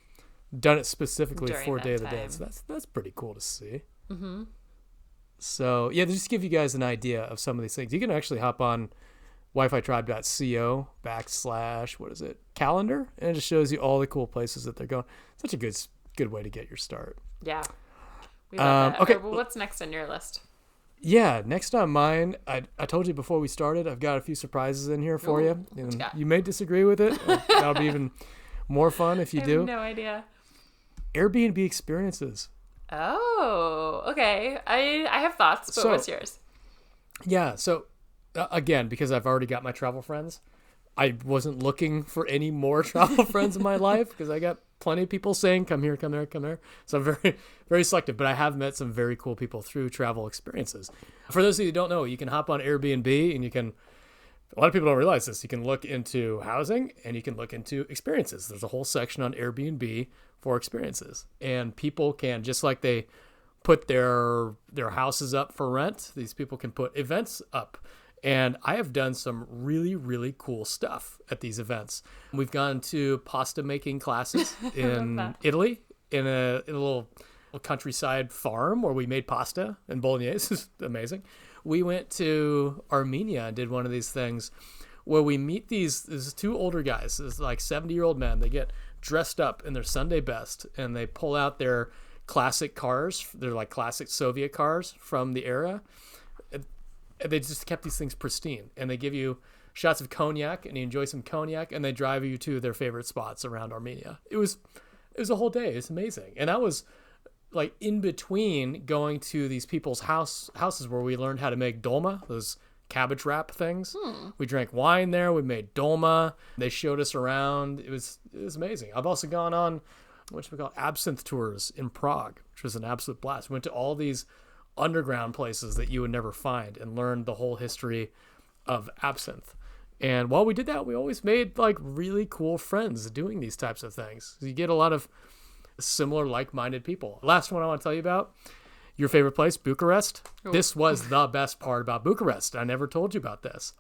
done it specifically for Day of the Dead. So that's pretty cool to see. So yeah, just to give you guys an idea of some of these things, you can actually hop on wifitribe.co/calendar, and it just shows you all the cool places that they're going. Such a good way to get your start. Yeah, we love that. Okay, well, what's next on your list? Yeah, next on mine, I told you before we started, I've got a few surprises in here for you. And you may disagree with it. That'll be even more fun if you do. I have no idea. Airbnb experiences. Oh, okay. I have thoughts, but what's yours? Yeah, so again, because I've already got my travel friends, I wasn't looking for any more travel friends in my life because I got plenty of people saying, come here, come here, come here. So I'm very, very selective, but I have met some very cool people through travel experiences. For those of you who don't know, you can hop on Airbnb and you can, a lot of people don't realize this, you can look into housing and you can look into experiences. There's a whole section on Airbnb for experiences, and people can, just like they put their houses up for rent, these people can put events up. And I have done some really, really cool stuff at these events. We've gone to pasta making classes in Italy, in a little countryside farm where we made pasta and bolognese. It's amazing. We went to Armenia and did one of these things where we meet these two older guys, this like 70-year-old men. They get dressed up in their Sunday best and they pull out their classic cars. They're like classic Soviet cars from the era. They just kept these things pristine, and they give you shots of cognac, and you enjoy some cognac, and they drive you to their favorite spots around Armenia. It was a whole day. It's amazing. And that was like in between going to these people's houses where we learned how to make dolma, those cabbage wrap things. We drank wine there. We made dolma. They showed us around. It was amazing. I've also gone on what we call absinthe tours in Prague, which was an absolute blast. We went to all these underground places that you would never find and learn the whole history of absinthe. And while we did that, we always made like really cool friends doing these types of things. You get a lot of similar like-minded people. Last one I want to tell you about, your favorite place, Bucharest. Ooh. This was the best part about Bucharest. I never told you about this.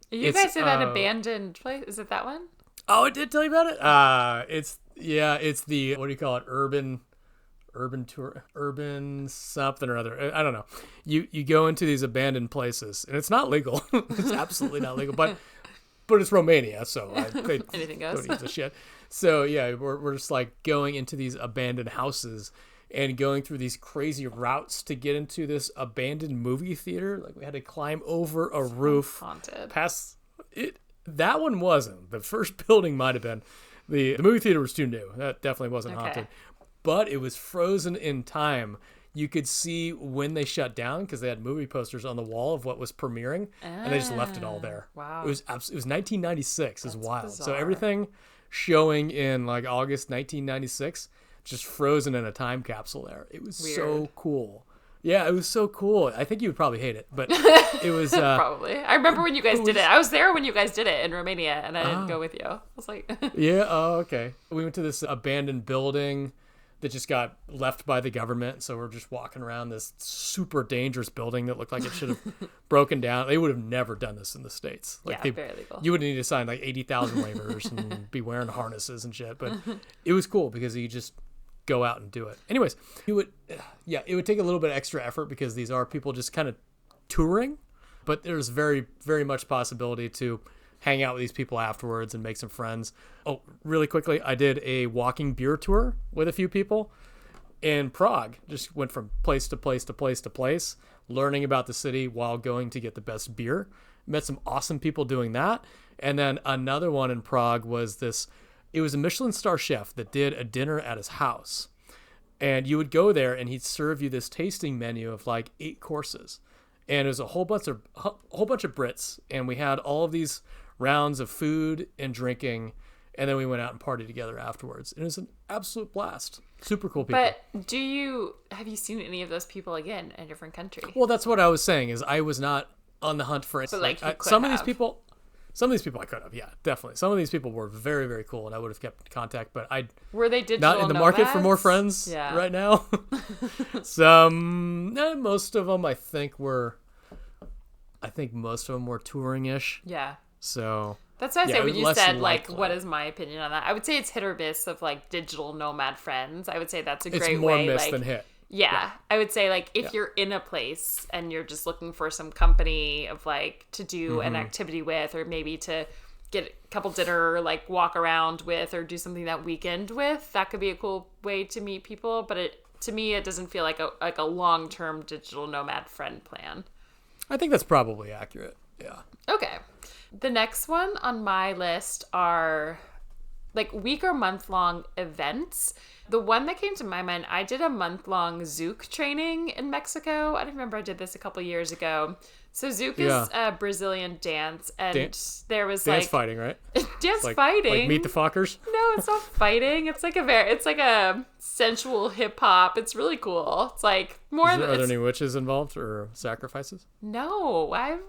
You guys did that abandoned place. Is it that one? Oh, I did tell you about it? It's the, what do you call it? Urban something or other. I don't know. You go into these abandoned places and it's not legal. It's absolutely not legal, but it's Romania. So anything goes. Don't use the shit. So yeah, we're just like going into these abandoned houses and going through these crazy routes to get into this abandoned movie theater. Like we had to climb over a roof. Haunted. Past it. That one wasn't. The first building might have been. The movie theater was too new. That definitely wasn't haunted. But it was frozen in time. You could see when they shut down because they had movie posters on the wall of what was premiering, and they just left it all there. Wow. It was 1996. Is wild. Bizarre. So everything showing in like August 1996 just frozen in a time capsule there. It was weird. So cool. Yeah, it was so cool. I think you would probably hate it, but it was... probably. I remember when you guys did it. I was there when you guys did it in Romania, and I didn't go with you. I was like... Yeah, oh, okay. We went to this abandoned building that just got left by the government, so we're just walking around this super dangerous building that looked like it should have broken down. They would have never done this in the States. Like very legal. You would need to sign like 80,000 waivers and be wearing harnesses and shit, but it was cool because you just... go out and do it. Anyways, it would take a little bit of extra effort because these are people just kind of touring, but there's very, very much possibility to hang out with these people afterwards and make some friends. Oh, really quickly, I did a walking beer tour with a few people in Prague. Just went from place to place to place to place, learning about the city while going to get the best beer. Met some awesome people doing that. And then another one in Prague was this. It was a Michelin star chef that did a dinner at his house. And you would go there and he'd serve you this tasting menu of like 8 courses. And it was a whole bunch of Brits. And we had all of these rounds of food and drinking. And then we went out and partied together afterwards. And it was an absolute blast. Super cool people. But have you seen any of those people again in a different country? Well, that's what I was saying is I was not on the hunt for it. But like some of these people I could have, yeah, definitely. Some of these people were very, very cool, and I would have kept contact, but were they digital not in the market nomads? for more friends right now. Most of them, I think most of them were touring-ish. Yeah. So that's what I say when you said, like, what is my opinion on that? I would say it's hit or miss of, like, digital nomad friends. I would say that's a great way. It's more miss than hit. Yeah, I would say like if you're in a place and you're just looking for some company of like to do an activity with, or maybe to get a couple dinner, like walk around with, or do something that weekend with, that could be a cool way to meet people. But to me, it doesn't feel like a long-term digital nomad friend plan. I think that's probably accurate. Yeah. Okay. The next one on my list are like week or month-long events. The one that came to my mind, I did a month-long Zouk training in Mexico. I remember I did this a couple years ago. So Zouk is a Brazilian dance, and there was dance fighting, right? Dance fighting. Like Meet the Fockers? No, it's not fighting. It's like a sensual hip hop. It's really cool. It's like more. Are there any witches involved or sacrifices? No. Why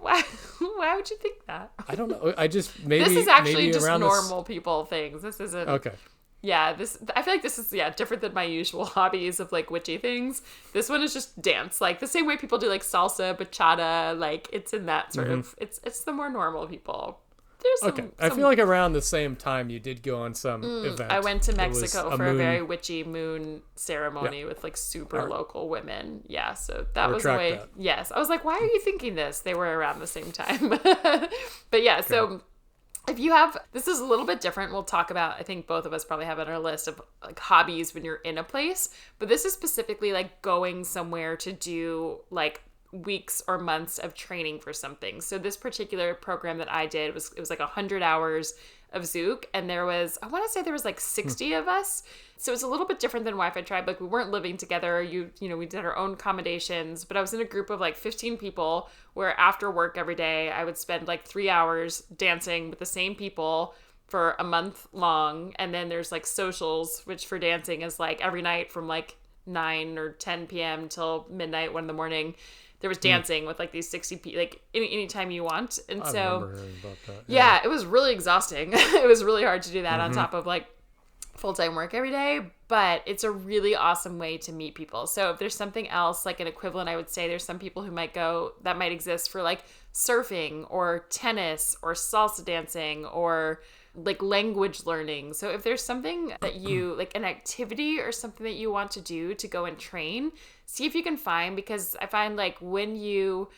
would you think that? I don't know. I just maybe this is actually maybe just around normal people things. This isn't okay. Yeah, I feel like this is different than my usual hobbies of like witchy things. This one is just dance, like the same way people do like salsa, bachata, like it's in that sort of it's the more normal people. There's some, I feel like around the same time you did go on some event. I went to Mexico for a very witchy moon ceremony with like super local women. Yeah, so that was the way. That. Yes, I was like, why are you thinking this? They were around the same time. But yeah, so. If you have, this is a little bit different. We'll talk about, I think both of us probably have on our list of like hobbies when you're in a place, but this is specifically like going somewhere to do like weeks or months of training for something. So this particular program that I did was like 100 hours of Zouk, and I want to say there was like 60 of us. So it's a little bit different than Wi-Fi Tribe. Like we weren't living together. We did our own accommodations, but I was in a group of like 15 people where after work every day, I would spend like 3 hours dancing with the same people for a month long. And then there's like socials, which for dancing is like every night from like 9 or 10 p.m. till midnight, 1 in the morning. There was dancing with like these 60 people, like anytime you want. And I so, remember hearing about that. yeah, it was really exhausting. It was really hard to do that on top of like full-time work every day, but it's a really awesome way to meet people. So if there's something else, like an equivalent, I would say there's some people who might go, that might exist for like surfing or tennis or salsa dancing or like language learning. So if there's something that you, like an activity or something that you want to do to go and train, see if you can find, because I find like when you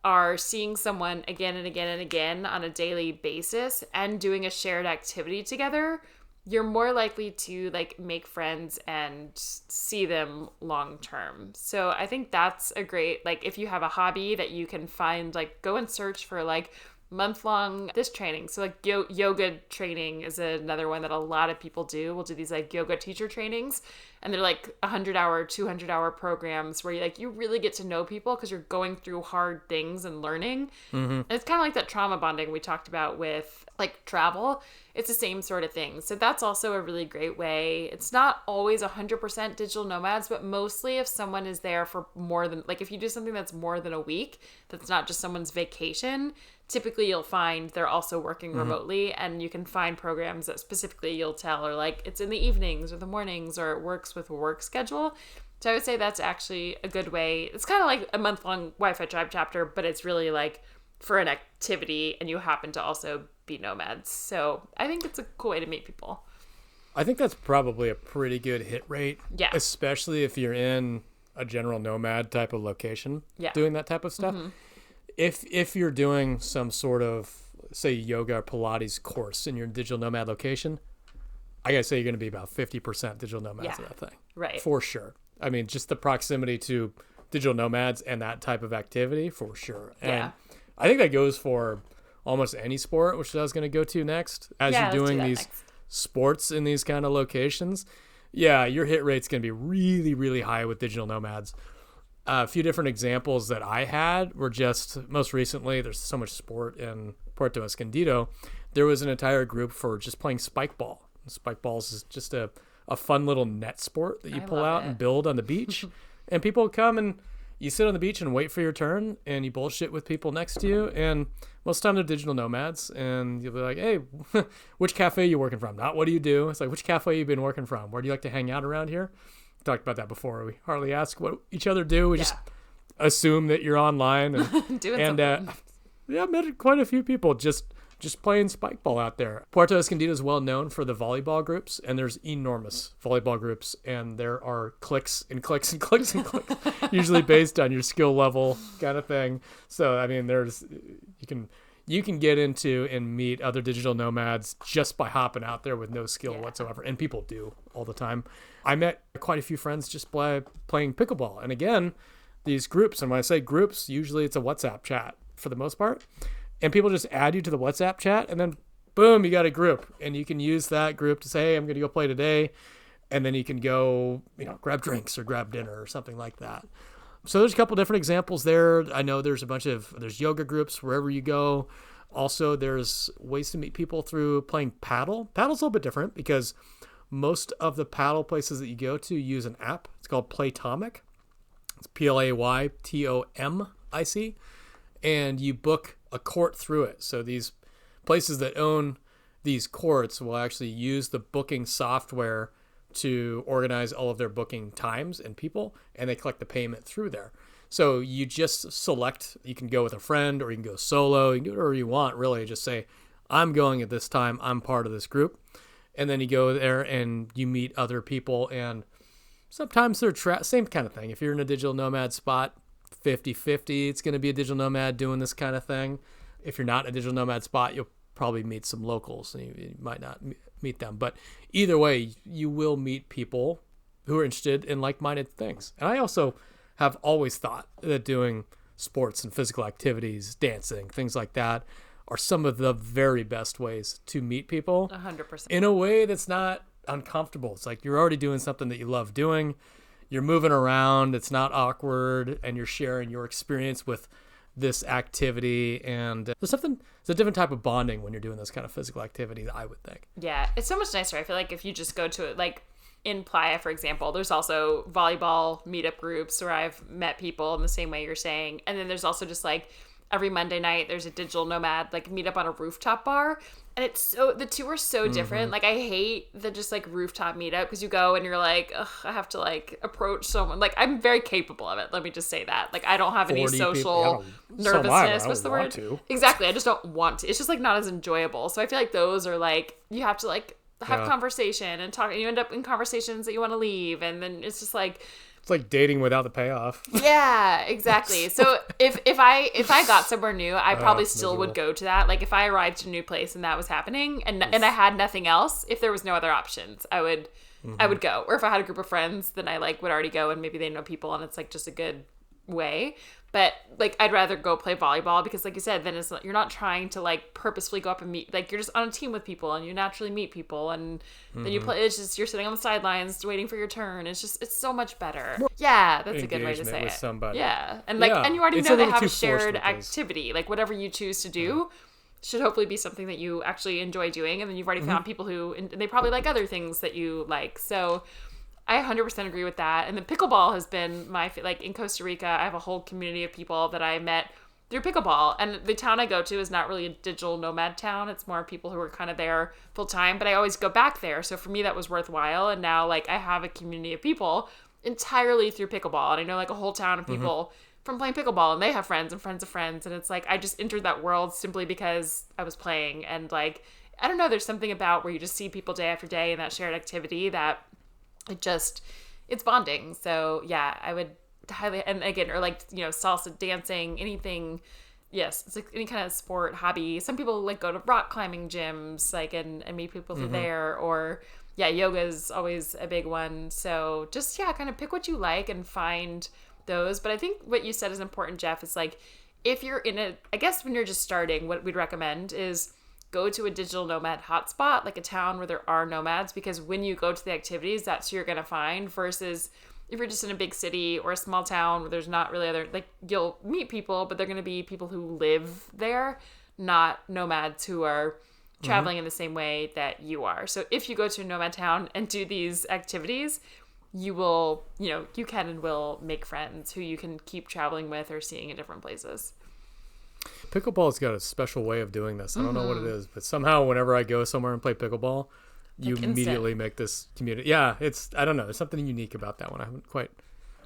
are seeing someone again and again and again on a daily basis and doing a shared activity together, you're more likely to like make friends and see them long term. So I think that's a great, like if you have a hobby that you can find, like go and search for like month-long this training. So like yoga training is another one that a lot of people do. We'll do these like yoga teacher trainings, and they're like 100-hour, 200-hour programs where you really get to know people because you're going through hard things and learning. And it's kind of like that trauma bonding we talked about with like travel. It's the same sort of thing. So that's also a really great way. It's not always 100% digital nomads, but mostly if someone is there for more than, like if you do something that's more than a week, that's not just someone's vacation, typically you'll find they're also working remotely, and you can find programs that specifically you'll tell are like it's in the evenings or the mornings, or it works with a work schedule. So I would say that's actually a good way. It's kind of like a month-long Wi-Fi Tribe chapter, but it's really like for an activity, and you happen to also be nomads. So I think it's a cool way to meet people. I think that's probably a pretty good hit rate. Yeah. Especially if you're in a general nomad type of location, doing that type of stuff. If you're doing some sort of, say, yoga or Pilates course in your digital nomad location, I gotta say you're gonna be about 50% digital nomads of that thing. Right. For sure. I mean, just the proximity to digital nomads and that type of activity, for sure. And I think that goes for almost any sport, which I was gonna go to next. As you're doing these sports in these kind of locations, your hit rate's gonna be really, really high with digital nomads. A few different examples that I had were just most recently, there's so much sport in Puerto Escondido. There was an entire group for just playing spikeball. Spikeballs is just a fun little net sport that you pull out and build on the beach. And people come and you sit on the beach and wait for your turn, and you bullshit with people next to you. And most of the time they're digital nomads, and you'll be like, hey, which cafe are you working from? Not what do you do? It's like, which cafe you been working from? Where do you like to hang out around here? Talked about that before. We hardly ask what each other do. We just assume that you're online and doing something. I met quite a few people just playing spikeball out there. Puerto Escondido is well known for the volleyball groups, and there's enormous volleyball groups, and there are clicks and clicks and clicks and clicks, usually based on your skill level kind of thing. So I mean, you can get into and meet other digital nomads just by hopping out there with no skill whatsoever. And people do all the time. I met quite a few friends just by playing pickleball. And again, these groups, and when I say groups, usually it's a WhatsApp chat for the most part. And people just add you to the WhatsApp chat, and then boom, you got a group. And you can use that group to say, hey, I'm going to go play today. And then you can go, grab drinks or grab dinner or something like that. So there's a couple different examples there. I know there's there's yoga groups wherever you go. Also, there's ways to meet people through playing paddle. Paddle's a little bit different because most of the paddle places that you go to use an app. It's called Playtomic. It's Playtomic. And you book a court through it. So these places that own these courts will actually use the booking software to organize all of their booking times and people, and they collect the payment through there. So you just select, you can go with a friend or you can go solo, you can do whatever you want, really. Just say, I'm going at this time, I'm part of this group. And then you go there and you meet other people, and sometimes they're same kind of thing. If you're in a digital nomad spot, 50-50, it's going to be a digital nomad doing this kind of thing. If you're not in a digital nomad spot, you'll probably meet some locals, and you might not meet them. But either way, you will meet people who are interested in like-minded things. And I also have always thought that doing sports and physical activities, dancing, things like that, are some of the very best ways to meet people. 100%. In a way that's not uncomfortable. It's like you're already doing something that you love doing. You're moving around. It's not awkward, and you're sharing your experience with this activity. And it's a different type of bonding when you're doing this kind of physical activity, I would think. Yeah, it's so much nicer. I feel like if you just go to it, like in Playa, for example, there's also volleyball meetup groups where I've met people in the same way you're saying. And then there's also just like every Monday night, there's a digital nomad like meetup on a rooftop bar. And it's so, the two are so different. Like I hate the just like rooftop meetup because you go and you're like, ugh, I have to like approach someone. Like I'm very capable of it. Let me just say that. Like I don't have any social nervousness. What's the word? Exactly. I just don't want to. It's just like not as enjoyable. So I feel like those are like, you have to like have conversation and talk, and you end up in conversations that you want to leave. And then it's just like, it's like dating without the payoff. Yeah, exactly. So if I got somewhere new, I probably still would go to that. Like if I arrived to a new place and that was happening and I had nothing else, if there was no other options, I would go. Or if I had a group of friends, then I like would already go and maybe they know people and it's like just a good way. But like I'd rather go play volleyball because like you said, then it's not, you're not trying to like purposefully go up and meet, like you're just on a team with people and you naturally meet people and then you play, it's just you're sitting on the sidelines waiting for your turn. It's just, it's so much better. Yeah, that's a good way to say it. Somebody. Yeah. And like and you already know they have a shared activity. Like whatever you choose to do should hopefully be something that you actually enjoy doing, and then you've already found people who and they probably like other things that you like. So I 100% agree with that. And then pickleball has been like in Costa Rica, I have a whole community of people that I met through pickleball. And the town I go to is not really a digital nomad town. It's more people who are kind of there full time, but I always go back there. So for me, that was worthwhile. And now like I have a community of people entirely through pickleball. And I know like a whole town of people from playing pickleball, and they have friends and friends of friends. And it's like, I just entered that world simply because I was playing. And like, I don't know, there's something about where you just see people day after day in that shared activity that it's bonding. So yeah, I would highly, and again, or like, you know, salsa, dancing, anything. Yes. It's like any kind of sport, hobby. Some people like go to rock climbing gyms, like, and meet people through there, or yeah, yoga is always a big one. So just, yeah, kind of pick what you like and find those. But I think what you said is important, Jeff, is like, if you're I guess when you're just starting, what we'd recommend is go to a digital nomad hotspot, like a town where there are nomads, because when you go to the activities, that's who you're going to find, versus if you're just in a big city or a small town where there's not really other, like you'll meet people, but they're going to be people who live there, not nomads who are traveling in the same way that you are. So if you go to a nomad town and do these activities, you will, you know, you can and will make friends who you can keep traveling with or seeing in different places. Pickleball's got a special way of doing this. I don't know what it is, but somehow whenever I go somewhere and play pickleball, you immediately make this community. Yeah, I don't know. There's something unique about that one. I haven't quite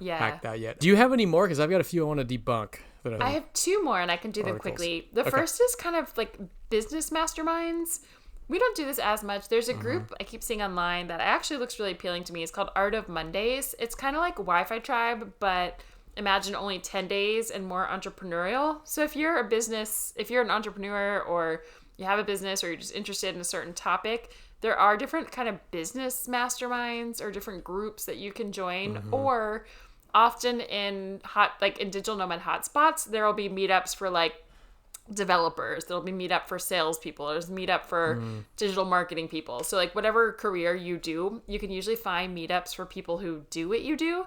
hacked that yet. Do you have any more? Because I've got a few I want to debunk. I have two more, and I can do them quickly. The first is kind of like business masterminds. We don't do this as much. There's a group I keep seeing online that actually looks really appealing to me. It's called Art of Mondays. It's kind of like Wi-Fi Tribe, but imagine only 10 days and more entrepreneurial. So if you're an entrepreneur or you have a business or you're just interested in a certain topic, there are different kind of business masterminds or different groups that you can join. Or often in digital nomad hotspots, there will be meetups for like developers. There'll be meetup for salespeople. There's meetup for digital marketing people. So like whatever career you do, you can usually find meetups for people who do what you do.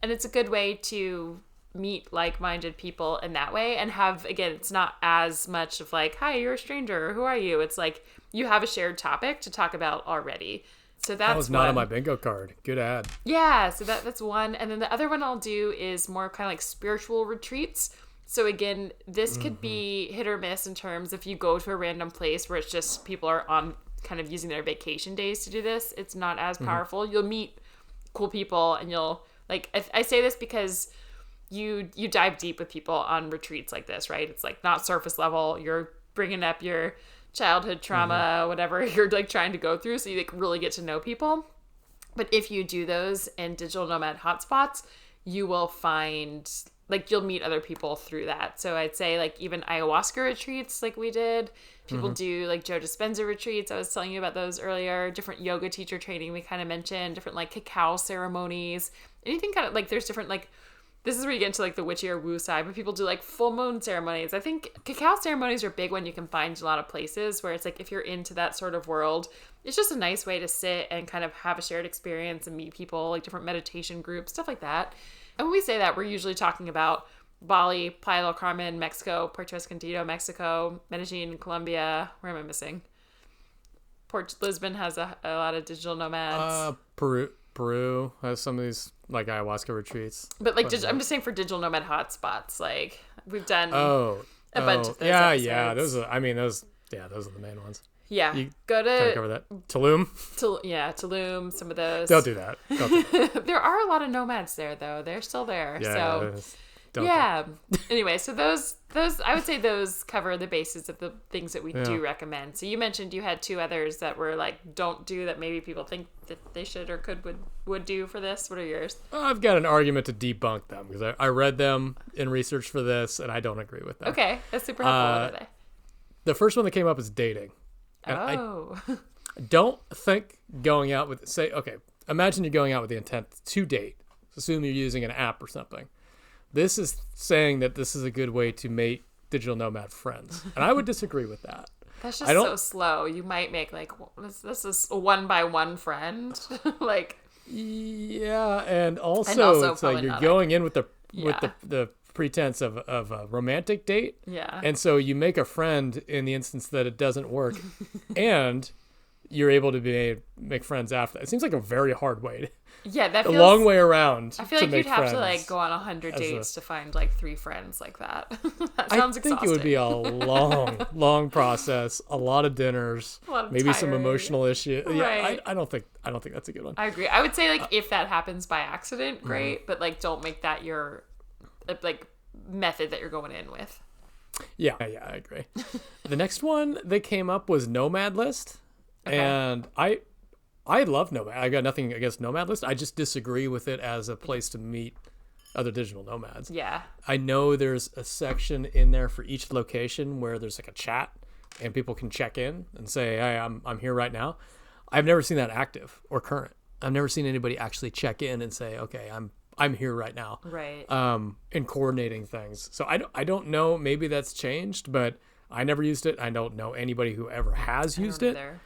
And it's a good way to meet like-minded people in that way and have, again, it's not as much of like, hi, you're a stranger, who are you? It's like you have a shared topic to talk about already. So that was not on my bingo card. Good ad. Yeah, so that's one. And then the other one I'll do is more kind of like spiritual retreats. So again, this could be hit or miss in terms if you go to a random place where it's just people are on kind of using their vacation days to do this, it's not as powerful. You'll meet cool people and you'll, like, I say this because you dive deep with people on retreats like this, right? It's like not surface level. You're bringing up your childhood trauma, whatever you're like trying to go through. So you like really get to know people. But if you do those in digital nomad hotspots, you will find like you'll meet other people through that. So I'd say like even ayahuasca retreats like we did. People do like Joe Dispenza retreats. I was telling you about those earlier. Different yoga teacher training we kind of mentioned. Different like cacao ceremonies. Anything kind of like there's different like this is where you get into like the witchy or woo side, but people do like full moon ceremonies. I think cacao ceremonies are big when you can find a lot of places where it's like if you're into that sort of world, it's just a nice way to sit and kind of have a shared experience and meet people, like different meditation groups, stuff like that. And when we say that, we're usually talking about Bali, Playa del Carmen, Mexico, Puerto Escondido, Mexico, Medellin, Colombia. Where am I missing? Lisbon has a lot of digital nomads. Peru. Peru has some of these like ayahuasca retreats. But like, I'm just saying for digital nomad hotspots, like we've done a bunch of those yeah, episodes. yeah. Those are the main ones. Yeah, You go to cover that. Tulum. Tulum. Some of those. Don't do that. There are a lot of nomads there, though. They're still there. Yeah. So Anyway, so those I would say those cover the basis of the things that we do recommend. So you mentioned you had 2 others that were like don't do that maybe people think that they should or would do for this. What are yours? I've got an argument to debunk them because I read them in research for this and I don't agree with them. Okay, that's super helpful. What are they? The first one that came up is dating. And I don't think going out with imagine you're going out with the intent to date. Assume you're using an app or something. This is saying that this is a good way to make digital nomad friends. And I would disagree with that. That's just so slow. You might make like, this is a 1-by-1 friend. like, yeah. And also it's like you're going in with the pretense of a romantic date. Yeah. And so you make a friend in the instance that it doesn't work. And you're able to make friends after that. It seems like a very hard way. That feels a long way around. I feel like you'd have to like go on 100 dates to find like 3 friends like that. That sounds exhausting. I think it would be a long process, a lot of dinners, maybe some emotional issues. Right. Yeah, I don't think that's a good one. I agree. I would say like if that happens by accident, great, but like don't make that your like method that you're going in with. Yeah, I agree. The next one that came up was Nomad List. Okay. And I love Nomad. I got nothing against Nomad List. I just disagree with it as a place to meet other digital nomads. Yeah. I know there's a section in there for each location where there's like a chat and people can check in and say, "Hey, I'm here right now." I've never seen that active or current. I've never seen anybody actually check in and say, "Okay, I'm here right now." Right. And coordinating things. So I don't know. Maybe that's changed, but I never used it. I don't know anybody who ever has used it. Either.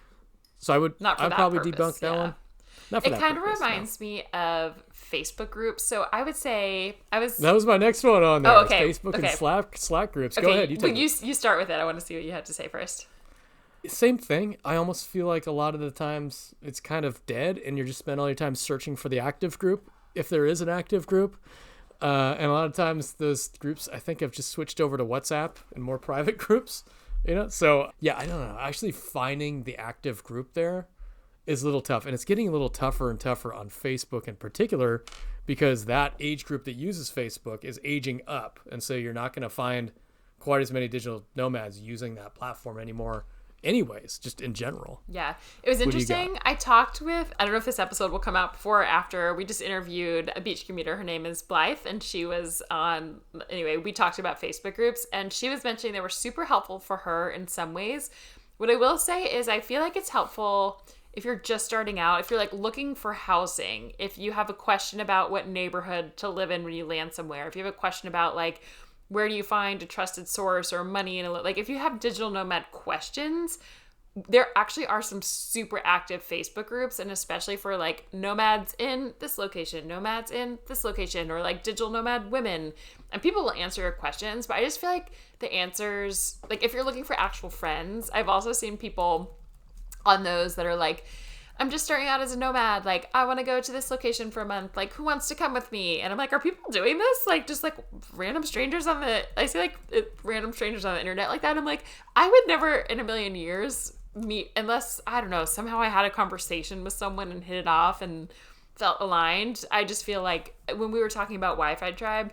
So I'd probably debunk that one. It kind of reminds me of Facebook groups. So I would say that was my next one on there. Oh, okay. Facebook and Slack groups. Okay. Go ahead. You start with it. I want to see what you had to say first. Same thing. I almost feel like a lot of the times it's kind of dead and you're just spend all your time searching for the active group, if there is an active group. And a lot of times those groups, I think, have just switched over to WhatsApp and more private groups. So yeah, I don't know. Actually finding the active group there is a little tough, and it's getting a little tougher and tougher on Facebook in particular because that age group that uses Facebook is aging up, and so you're not going to find quite as many digital nomads using that platform anymore anyways, just in general. Yeah. It was interesting. I talked with, I don't know if this episode will come out before or after, we just interviewed a beach commuter. Her name is Blythe, and she was on, anyway, we talked about Facebook groups, and she was mentioning they were super helpful for her in some ways. What I will say is I feel like it's helpful if you're just starting out, if you're like looking for housing, if you have a question about what neighborhood to live in when you land somewhere, if you have a question about like, where do you find a trusted source or money in like if you have digital nomad questions, there actually are some super active Facebook groups, and especially for like nomads in this location, nomads in this location, or like digital nomad women, and people will answer your questions. But I just feel like the answers, like if you're looking for actual friends, I've also seen people on those that are like, I'm just starting out as a nomad. Like, I want to go to this location for a month. Like, who wants to come with me? And I'm like, are people doing this? Like, just like random strangers I see like random strangers on the internet like that. I'm like, I would never in a million years meet unless, I don't know, somehow I had a conversation with someone and hit it off and felt aligned. I just feel like when we were talking about Wi-Fi Tribe,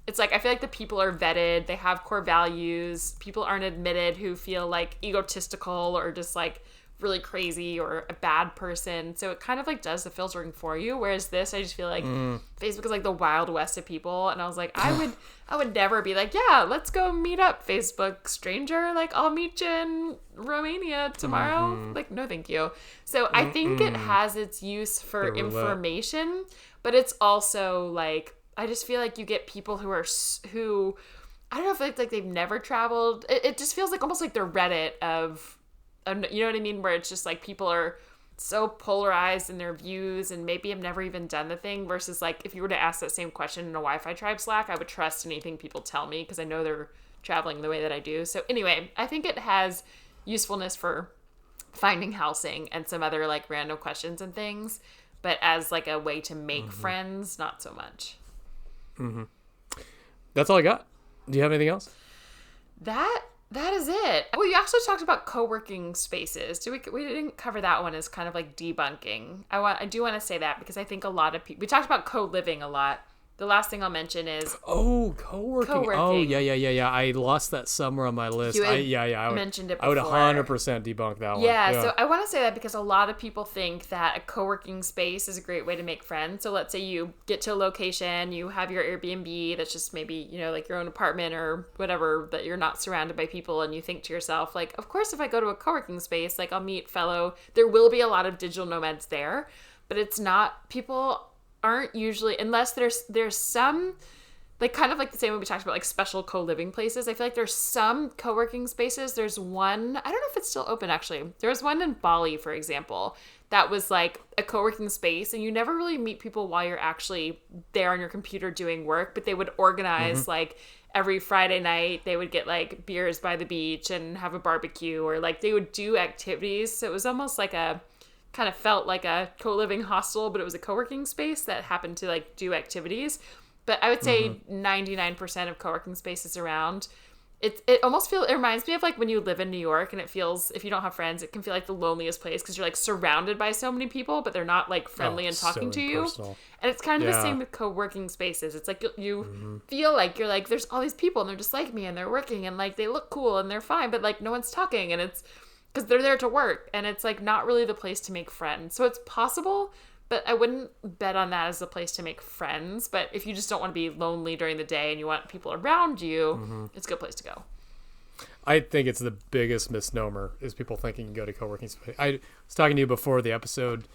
it's like, I feel like the people are vetted. They have core values. People aren't admitted who feel like egotistical or just like really crazy or a bad person. So it kind of like does the filtering for you. Whereas this, I just feel like Facebook is like the Wild West of people. And I was like, I would never be like, yeah, let's go meet up, Facebook stranger. Like, I'll meet you in Romania tomorrow. Like, no, thank you. So I think it has its use for information, but it's also like, I just feel like you get people who I don't know if it's like they've never traveled. It just feels like almost like the Reddit of, you know what I mean? Where it's just like people are so polarized in their views and maybe have never even done the thing versus like if you were to ask that same question in a Wi-Fi Tribe Slack, I would trust anything people tell me because I know they're traveling the way that I do. So anyway, I think it has usefulness for finding housing and some other like random questions and things. but as like a way to make friends, not so much. That's all I got. Do you have anything else? That is it. Well, you also talked about co-working spaces. We didn't cover that one as kind of like debunking. I do want to say that because I think a lot of people, we talked about co-living a lot. The last thing I'll mention is co-working. Oh, yeah. I lost that somewhere on my list. I would, mentioned it before. I would 100% debunk that one. Yeah, so I want to say that because a lot of people think that a co-working space is a great way to make friends. So let's say you get to a location, you have your Airbnb that's just maybe, like your own apartment or whatever, that you're not surrounded by people, and you think to yourself, like, of course, if I go to a co-working space, like I'll meet there will be a lot of digital nomads there, but it's not, people aren't usually, unless there's some, like kind of like the same way we talked about like special co-living places. I feel like there's some co-working spaces. There's one, I don't know if it's still open actually. There was one in Bali, for example, that was like a co-working space, and you never really meet people while you're actually there on your computer doing work, but they would organize like every Friday night they would get like beers by the beach and have a barbecue, or like they would do activities. So it was almost like kind of felt like a co-living hostel, but it was a co-working space that happened to like do activities. But I would say 99% of co-working spaces around, it almost it reminds me of like when you live in New York, and it feels, if you don't have friends, it can feel like the loneliest place because you're like surrounded by so many people, but they're not like friendly and talking to you. And it's kind of the same with co-working spaces. It's like you feel like you're like, there's all these people and they're just like me and they're working and like they look cool and they're fine, but like no one's talking, and it's because they're there to work, and it's like not really the place to make friends. So it's possible, but I wouldn't bet on that as the place to make friends. But if you just don't want to be lonely during the day and you want people around you, it's a good place to go. I think it's the biggest misnomer is people thinking you go to co-working space. I was talking to you before the episode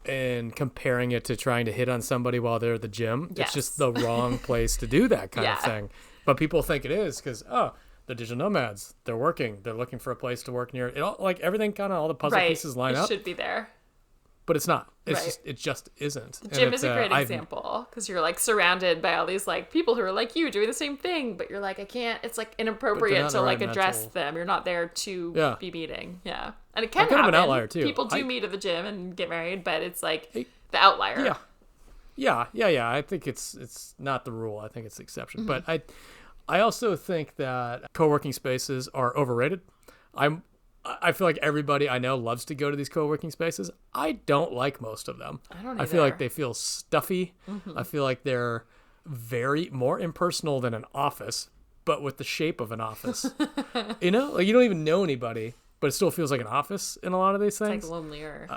and comparing it to trying to hit on somebody while they're at the gym. Yes. It's just the wrong place to do that kind of thing. But people think it is because, the digital nomads, they're working. They're looking for a place to work near. It all, like everything, kind of all the puzzle pieces line up. It should be there. But it's not. It just isn't. The gym is a great example because you're like surrounded by all these like people who are like you doing the same thing, but you're like, I can't. It's like inappropriate to like address them. You're not there to be meeting. Yeah, and it can happen. An outlier too. People do meet at the gym and get married, but it's like the outlier. Yeah. I think it's not the rule. I think it's the exception. But I also think that co-working spaces are overrated. I feel like everybody I know loves to go to these co-working spaces. I don't like most of them. I don't either. I feel like they feel stuffy. I feel like they're very more impersonal than an office, but with the shape of an office. Like you don't even know anybody, but it still feels like an office in a lot of these things. It's like lonelier.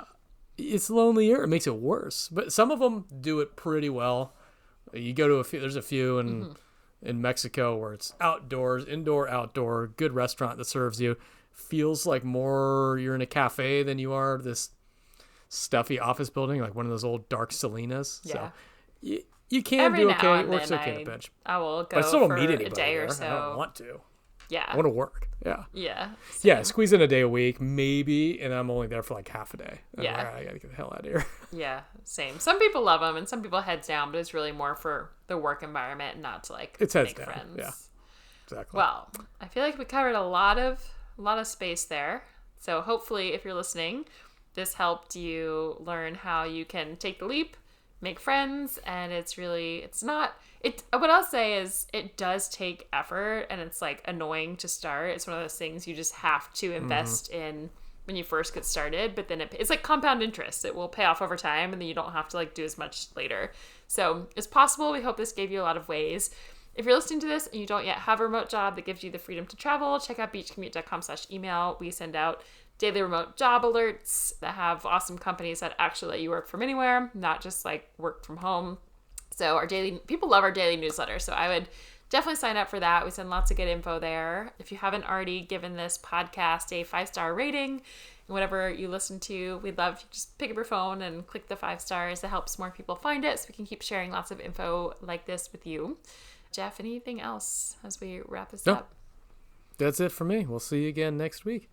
It's lonelier. It makes it worse. But some of them do it pretty well. You go to a few. There's a few in Mexico where it's outdoors, indoor, outdoor, good restaurant that serves you. Feels like more you're in a cafe than you are this stuffy office building, like one of those old dark Salinas. Yeah. So you can Every do now okay. It and works then okay at a bench. I will go but I still don't for meet a anybody day there. or so. I don't want to. Yeah. I want to work. Yeah. Yeah. Yeah. Squeeze in a day a week, maybe, and I'm only there for like half a day. I gotta get the hell out of here. Yeah. Same. Some people love them and some people heads down, but it's really more for the work environment and not to like it's heads make down. friends. Yeah. Exactly. Well, I feel like we covered a lot of space there. So hopefully, if you're listening, this helped you learn how you can take the leap, make friends, and what I'll say is it does take effort, and it's like annoying to start. It's one of those things you just have to invest in when you first get started, but then it's like compound interest. It will pay off over time, and then you don't have to like do as much later. So it's possible. We hope this gave you a lot of ways. If you're listening to this and you don't yet have a remote job that gives you the freedom to travel, check out beachcommute.com/email. We send out daily remote job alerts that have awesome companies that actually let you work from anywhere, not just like work from home. So people love our daily newsletter. So I would definitely sign up for that. We send lots of good info there. If you haven't already given this podcast a 5-star rating and whatever you listen to, we'd love if you just pick up your phone and click the 5 stars. It helps more people find it so we can keep sharing lots of info like this with you. Jeff, anything else as we wrap this up? That's it for me. We'll see you again next week.